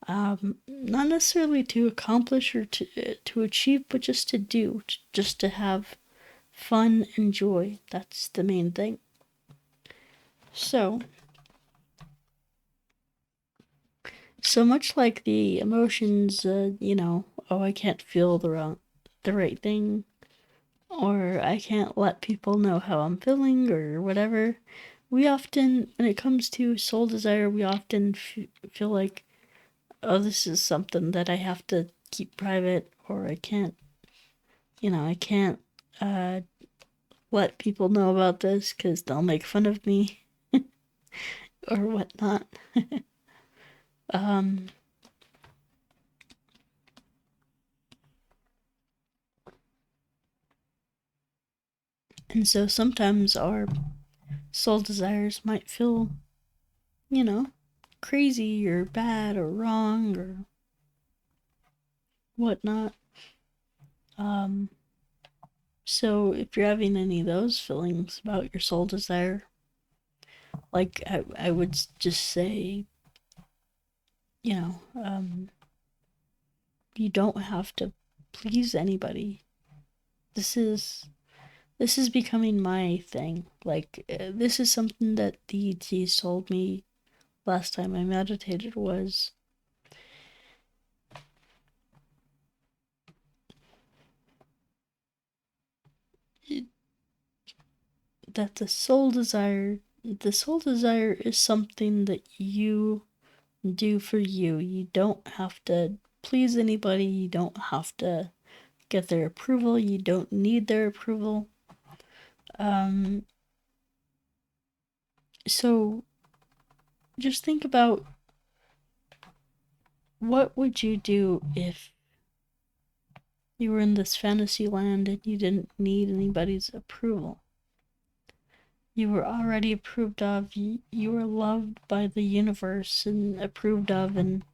not necessarily to accomplish or to achieve, but just to do, just to have fun and joy. That's the main thing. So much like the emotions, oh, I can't feel the right thing, or I can't let people know how I'm feeling, or whatever. We often, when it comes to soul desire, we often feel like, oh, this is something that I have to keep private, or I can't, I can't let people know about this because they'll make fun of me or whatnot. um, and so sometimes our soul desires might feel, crazy or bad or wrong or whatnot. So if you're having any of those feelings about your soul desire, like I would just say, you don't have to please anybody. This is becoming my thing. Like this is something that the ETs told me last time I meditated, was that the soul desire is something that you do for you. You don't have to please anybody. You don't have to get their approval. You don't need their approval. So just think about, what would you do if you were in this fantasy land and you didn't need anybody's approval? You were already approved of. You were loved by the universe and approved of, and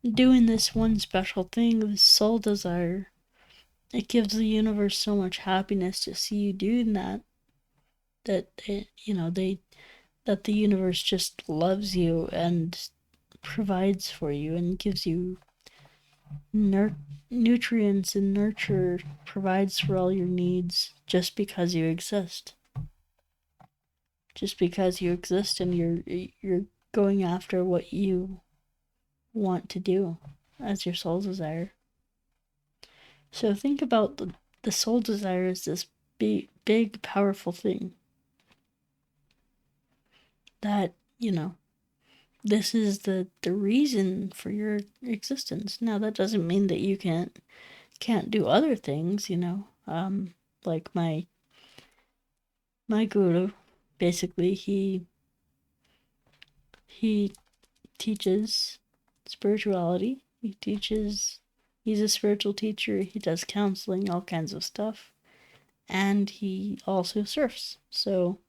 doing this one special thing, this soul desire, it gives the universe so much happiness to see you doing that, that that the universe just loves you and provides for you and gives you nutrients and nurture, provides for all your needs just because you exist. Just because you exist and you're going after what you want to do as your soul desire. So think about the soul desire as this big powerful thing that, this is the reason for your existence. Now that doesn't mean that you can't do other things, like my guru, basically he teaches spirituality. He's a spiritual teacher. He does counseling, all kinds of stuff. And he also surfs. So,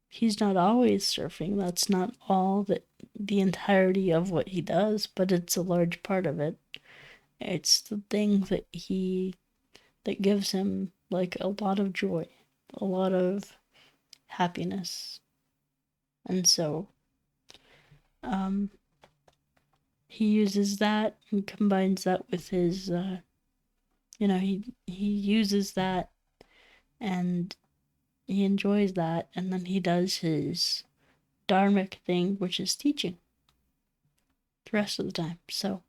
he's not always surfing. That's not all the entirety of what he does, but it's a large part of it. It's the thing that gives him like a lot of joy, a lot of happiness. And so he uses that and combines that with his he uses that and he enjoys that, and then he does his dharmic thing, which is teaching the rest of the time. So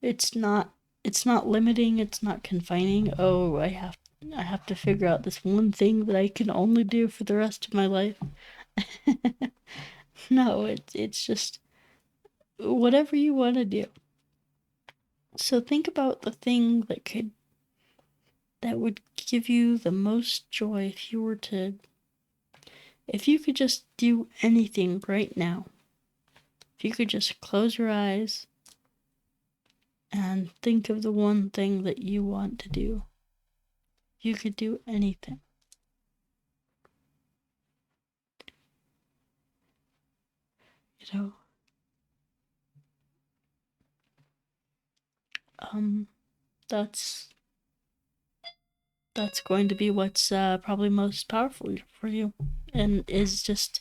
it's not limiting, it's not confining. Oh, I have to figure out this one thing that I can only do for the rest of my life. No, it's just whatever you want to do. So think about the thing that would give you the most joy if you could just do anything right now. If you could just close your eyes and think of the one thing that you want to do. You could do anything. You know? That's going to be what's probably most powerful for you, and is just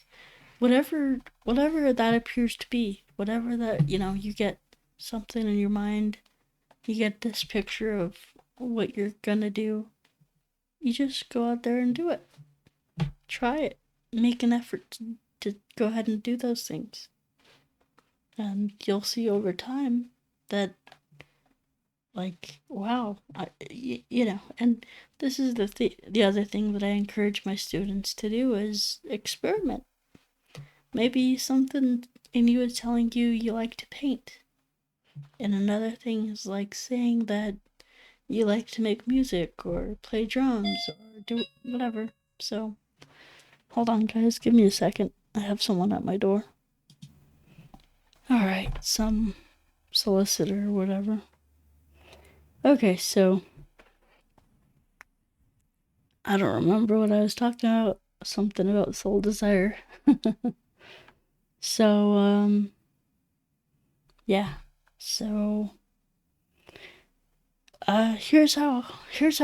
whatever that appears to be, whatever that, you get something in your mind, you get this picture of what you're gonna do, you just go out there and do it. Try it. Make an effort to go ahead and do those things, and you'll see over time that, like, wow, and this is the other thing that I encourage my students to do is experiment. Maybe something in you is telling you like to paint, and another thing is like saying that you like to make music or play drums or do whatever. So, hold on, guys, give me a second. I have someone at my door. Alright, some solicitor or whatever. Okay, so I don't remember what I was talking about. Something about soul desire. So, yeah. So, here's how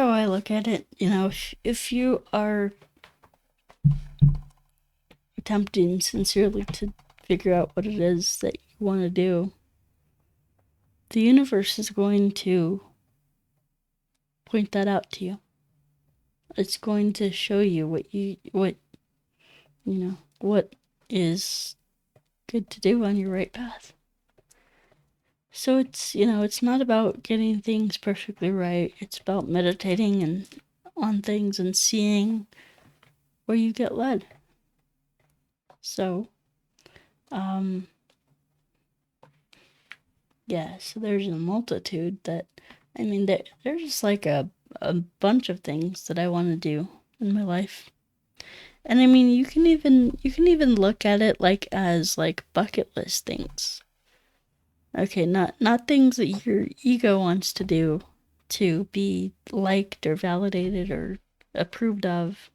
I look at it. If you are attempting sincerely to figure out what it is that you want to do, the universe is going to point that out to you. It's going to show you what is good to do on your right path. So it's not about getting things perfectly right. It's about meditating and on things and seeing where you get led. So, yeah, so there's a multitude there's just like a bunch of things that I want to do in my life. And you can even look at it like as like bucket list things. Okay, not things that your ego wants to do to be liked or validated or approved of,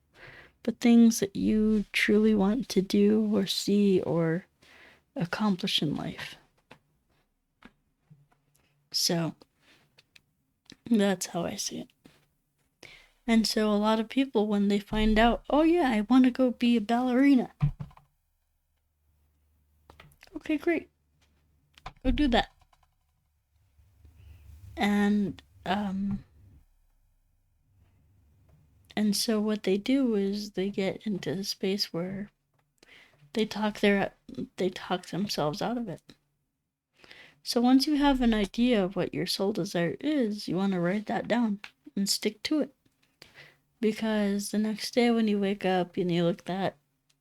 but things that you truly want to do or see or accomplish in life. So, that's how I see it. And so a lot of people, when they find out, oh yeah, I want to go be a ballerina. Okay, great. Go do that. And so what they do is they get into a space where they talk themselves out of it. So once you have an idea of what your soul desire is, you want to write that down and stick to it. Because the next day when you wake up and you look at,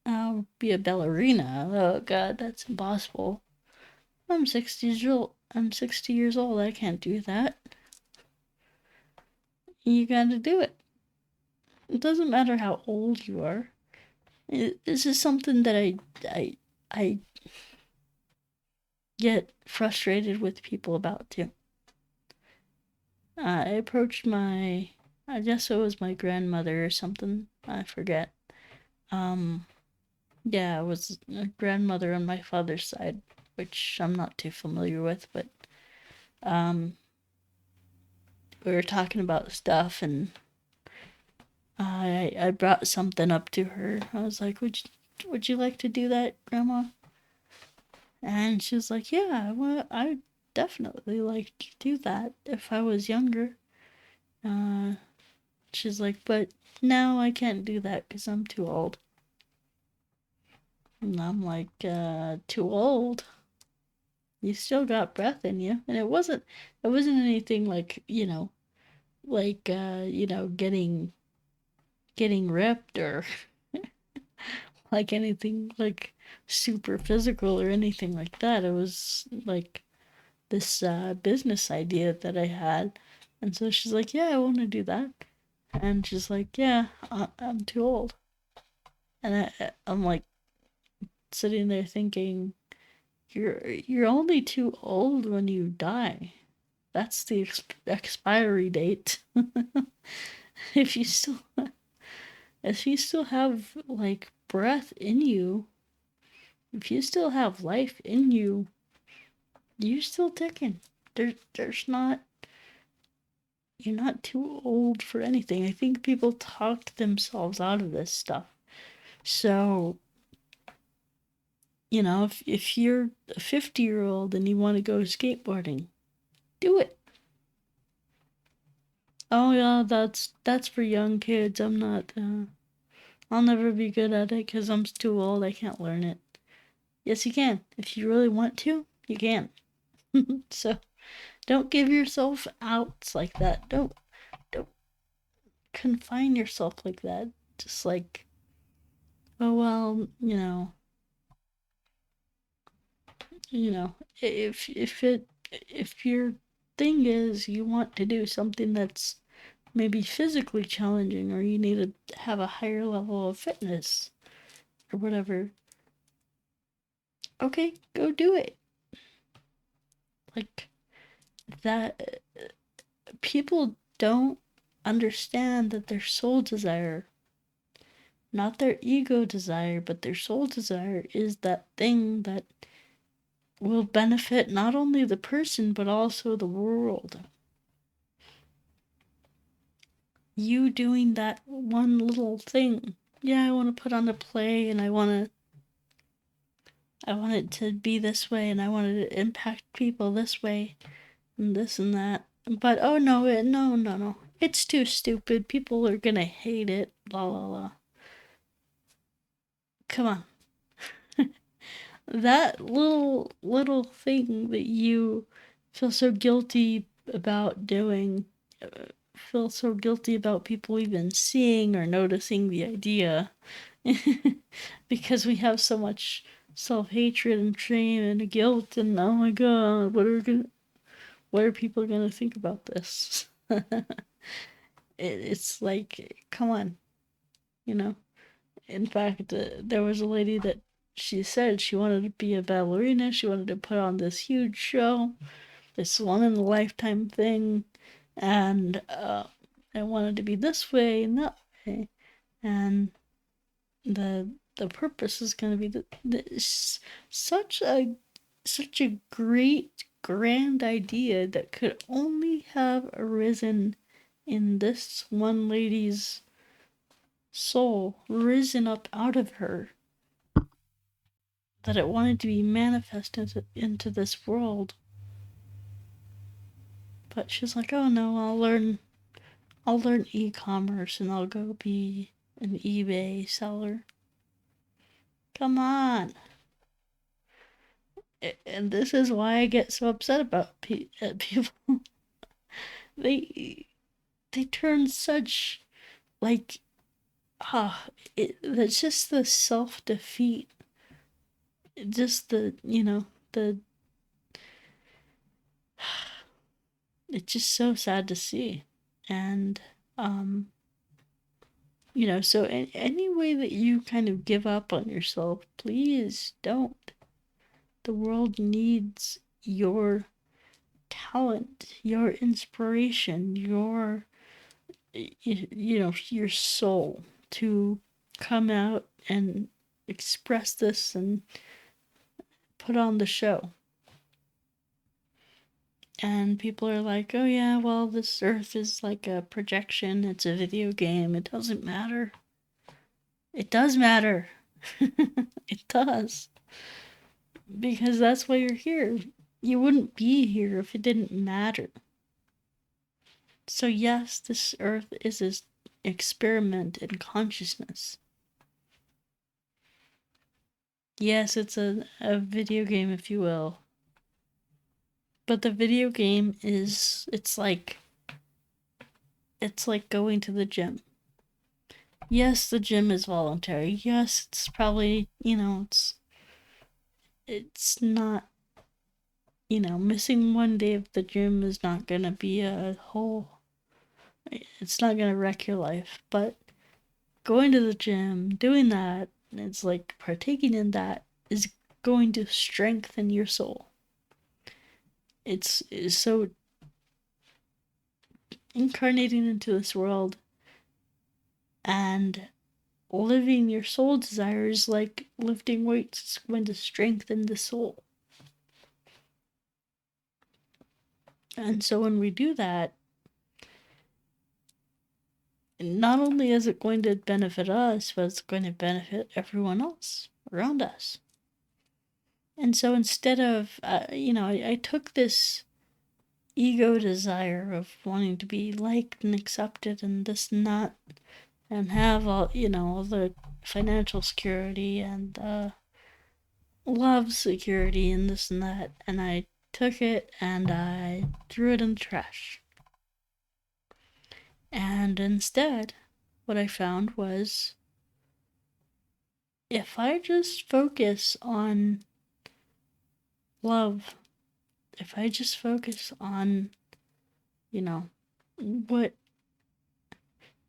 I'll be a ballerina. Oh God, that's impossible. I'm 60 years old. I can't do that. You gotta do it. It doesn't matter how old you are. This is something that I get frustrated with people about too. I approached I guess it was my grandmother or something. I forget. Yeah, it was a grandmother on my father's side, which I'm not too familiar with, but we were talking about stuff, and I brought something up to her. I was like, would you like to do that, Grandma? And she was like, yeah, well, I'd definitely like to do that if I was younger. She's like, but now I can't do that because I'm too old. And I'm like, too old? You still got breath in you. And it wasn't anything like, getting ripped or like anything like super physical or anything like that. It was like this business idea that I had. And so she's like, yeah, I want to do that. And she's like, yeah, I'm too old. And I'm like sitting there thinking, you're only too old when you die. That's the expiry date. if you still if you still have like breath in you, if you still have life in you, you're still ticking. There's not you're not too old for anything. I think people talk themselves out of this stuff. So, if you're a 50-year-old and you want to go skateboarding, do it. Oh yeah, that's for young kids. I'm not. I'll never be good at it because I'm too old. I can't learn it. Yes, you can. If you really want to, you can. So don't give yourself outs like that. Don't confine yourself like that. Just like, oh well, if your thing is you want to do something that's maybe physically challenging, or you need to have a higher level of fitness or whatever, okay, go do it. Like that, people don't understand that their soul desire, not their ego desire, but their soul desire, is that thing that will benefit not only the person but also the world. You doing that one little thing. Yeah, I want to put on a play, and I want it to be this way, and I want it to impact people this way, and this and that. But oh no, no. It's too stupid. People are gonna hate it. La la la. Come on. That little thing that you feel so guilty about doing, feel so guilty about people even seeing or noticing the idea, because we have so much self-hatred and shame and guilt, and oh my god, what are people gonna think about this? It's like, come on, you know. In fact, there was a lady that she said she wanted to be a ballerina. She wanted to put on this huge show, this one in a lifetime thing, and I wanted to be this way and that way, and the purpose is going to be such a great grand idea that could only have arisen in this one lady's soul, risen up out of her, that it wanted to be manifested into this world. But she's like, oh no, I'll learn e-commerce and I'll go be an eBay seller. Come on. And this is why I get so upset about people. they they turn such, like, that's just the self-defeat. Just the it's just so sad to see. And so any way that you kind of give up on yourself, please don't. The world needs your talent, your inspiration, your soul to come out and express this and put on the show. And people are like, oh yeah, well, this earth is like a projection, it's a video game, it doesn't matter. It does matter. It does. Because that's why you're here. You wouldn't be here if it didn't matter. So yes, this earth is an experiment in consciousness. Yes, it's a video game, if you will. But the video game it's like going to the gym. Yes, the gym is voluntary. Yes, it's probably, it's not, missing one day of the gym is not gonna be a whole, it's not gonna wreck your life. But going to the gym, doing that, it's like partaking in that is going to strengthen your soul. It's so incarnating into this world and living your soul desires like lifting weights. It's going to strengthen the soul. And so when we do that, not only is it going to benefit us, but it's going to benefit everyone else around us. And so instead of, I took this ego desire of wanting to be liked and accepted and this and that, and have all the financial security and love security and this and that, and I took it and I threw it in the trash. And instead, what I found was if I just focus on love, if I just focus on, you know, what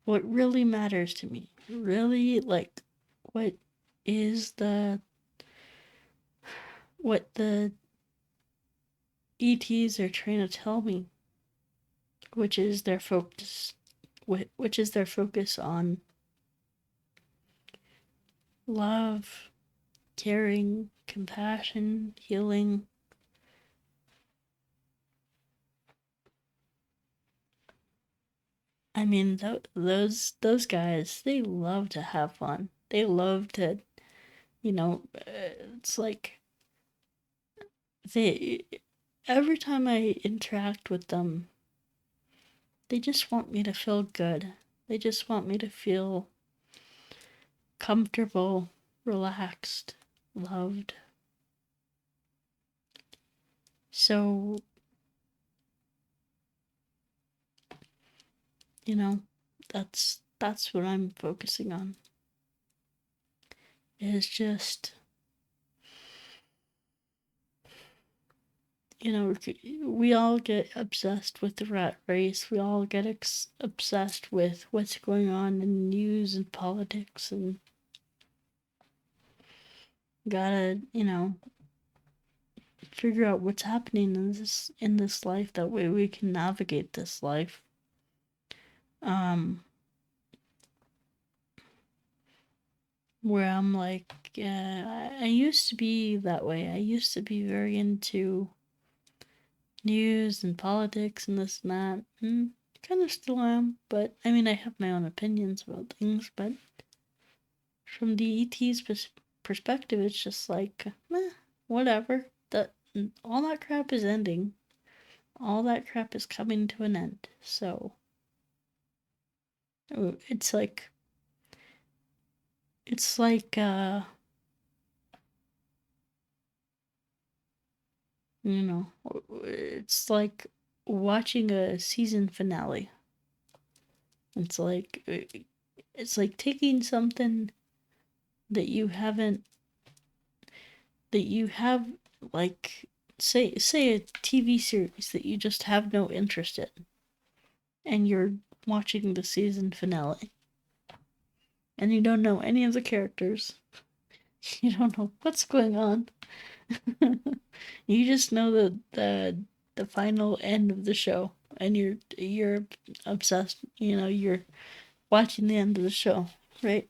what really matters to me, really like what is what the ETs are trying to tell me, which is their focus, which is their focus on love, caring, compassion, healing. I mean, those guys, they love to have fun. They love to, it's like they every time I interact with them, they just want me to feel good. They just want me to feel comfortable, relaxed, loved. So, you know, that's what I'm focusing on. Is just, we all get obsessed with the rat race. We all get obsessed with what's going on in news and politics, and gotta, figure out what's happening in this life. That way we can navigate this life. Um, where I'm like, I used to be that way. I used to be very into news and politics and this and that. And kind of still am, but I mean, I have my own opinions about things, but from the ET's perspective, it's just like, whatever. All that crap is ending. All that crap is coming to an end. So it's like, it's like, it's like watching a season finale. It's like, taking something that you haven't, that you have, like, say a TV series that you just have no interest in, and you're watching the season finale, and you don't know any of the characters. You don't know what's going on. You just know the final end of the show, and you're obsessed. You're watching the end of the show, right?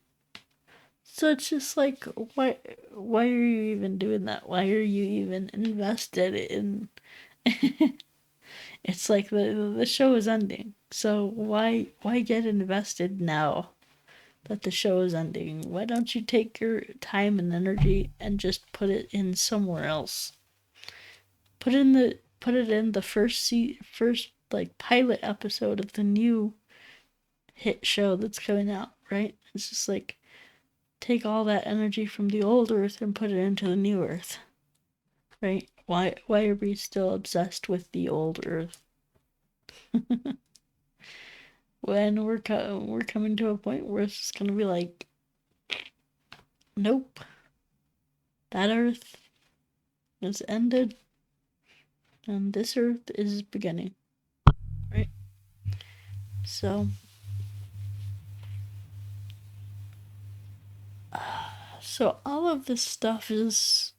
So it's just like, why are you even doing that? Why are you even invested in? It's like the show is ending, so why get invested now that the show is ending? Why don't you take your time and energy and just put it in somewhere else? Put it in the first like pilot episode of the new hit show that's coming out, right? It's just like, take all that energy from the old Earth and put it into the new Earth, right? Why are we still obsessed with the old Earth? when we're coming to a point where it's just gonna be like, nope, that Earth is ended, and this Earth is beginning. Right. So, all of this stuff is,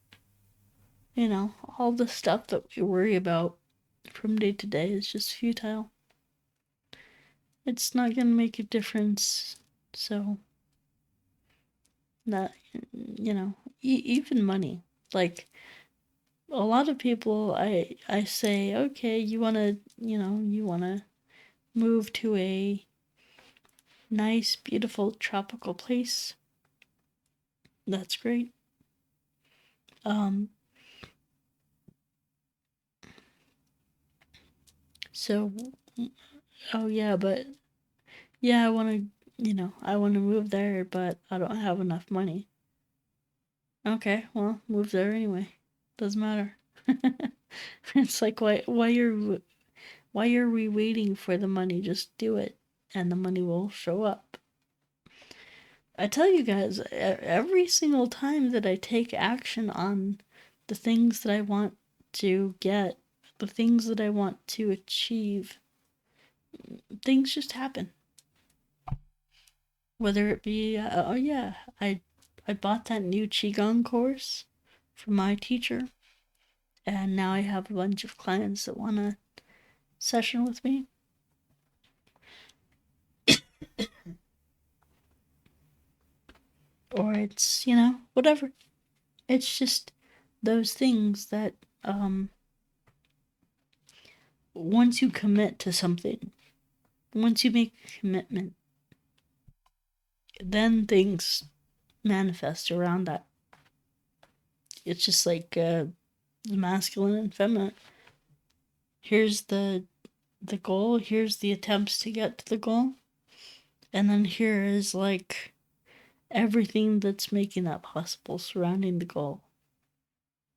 all the stuff that we worry about from day to day is just futile. It's not gonna make a difference. So, that, even money. Like, a lot of people, I say, okay, you wanna move to a nice, beautiful, tropical place. That's great. Um, so, oh yeah, but yeah, I wanna move there, but I don't have enough money. Okay, well, move there anyway. Doesn't matter. It's like, why are we waiting for the money? Just do it, and the money will show up. I tell you guys, every single time that I take action on the things that I want to get, the things that I want to achieve, things just happen. Whether it be, oh yeah, I bought that new qigong course from my teacher, and now I have a bunch of clients that want a session with me. Or it's, whatever. It's just those things that, once you commit to something, once you make a commitment, then things manifest around that. It's just like, masculine and feminine. Here's the goal, here's the attempts to get to the goal, and then here is like everything that's making that possible surrounding the goal.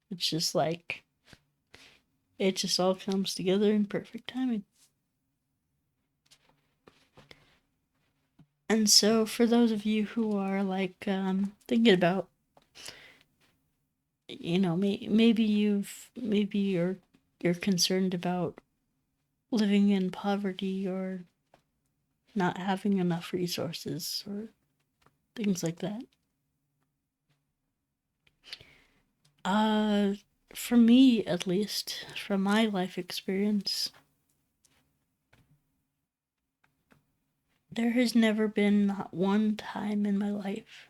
It's just like, it just all comes together in perfect timing. And so, for those of you who are like, thinking about, maybe you're concerned about living in poverty or not having enough resources or things like that. For me, at least, from my life experience, there has never been not one time in my life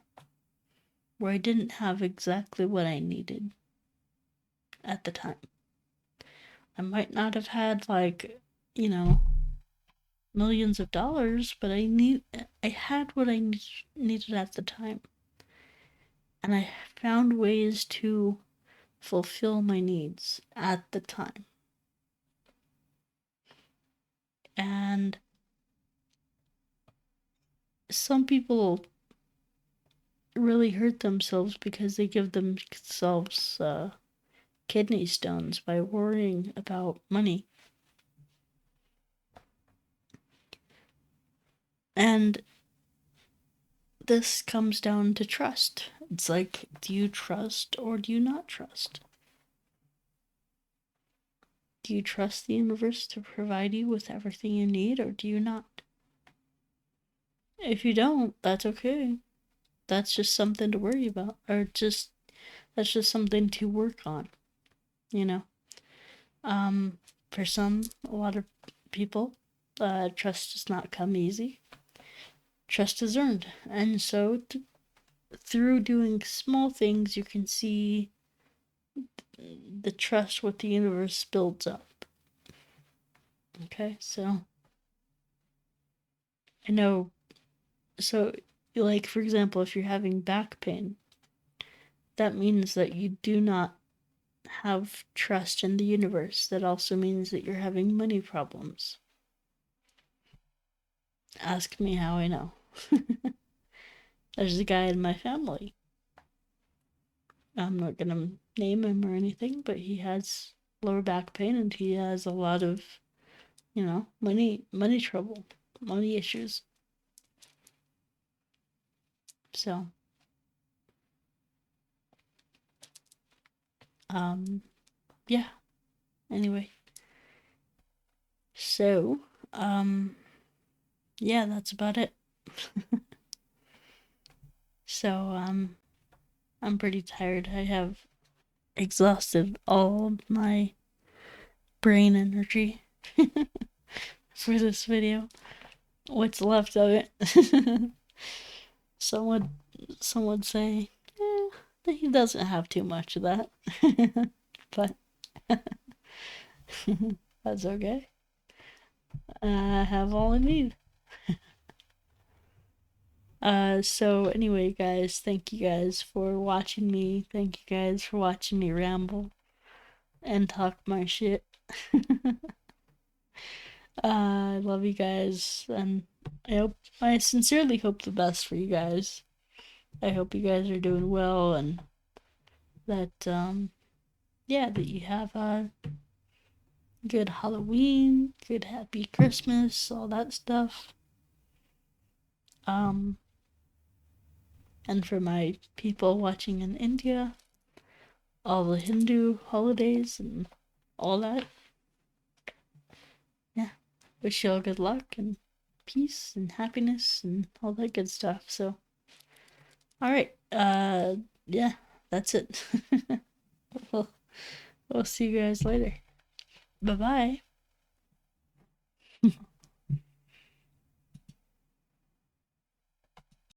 where I didn't have exactly what I needed at the time. I might not have had, like, millions of dollars, but I had what I needed at the time. And I found ways to fulfill my needs at the time. And some people really hurt themselves because they give themselves kidney stones by worrying about money. And this comes down to trust. It's like, do you trust or do you not trust? Do you trust the universe to provide you with everything you need, or do you not? If you don't, that's okay. That's just something to worry about, or that's just something to work on, you know? For a lot of people, trust does not come easy. Trust is earned. And so, through doing small things, you can see the trust with the universe builds up. Okay, so I know, so, like, for example, if you're having back pain, that means that you do not have trust in the universe. That also means that you're having money problems. Ask me how I know. There's a guy in my family. I'm not gonna name him or anything, but he has lower back pain and he has a lot of, money trouble. money issues. So, yeah. Anyway. So, yeah, that's about it. So, I'm pretty tired. I have exhausted all my brain energy for this video. What's left of it. some would say, he doesn't have too much of that. But that's okay. I have all I need. So anyway, guys, thank you guys for watching me. Thank you guys for watching me ramble and talk my shit. I love you guys, and I sincerely hope the best for you guys. I hope you guys are doing well, and that that you have a good Halloween, good happy Christmas, all that stuff. And for my people watching in India, all the Hindu holidays and all that. Yeah. Wish you all good luck and peace and happiness and all that good stuff. So, alright. Yeah, that's it. we'll see you guys later. Bye bye.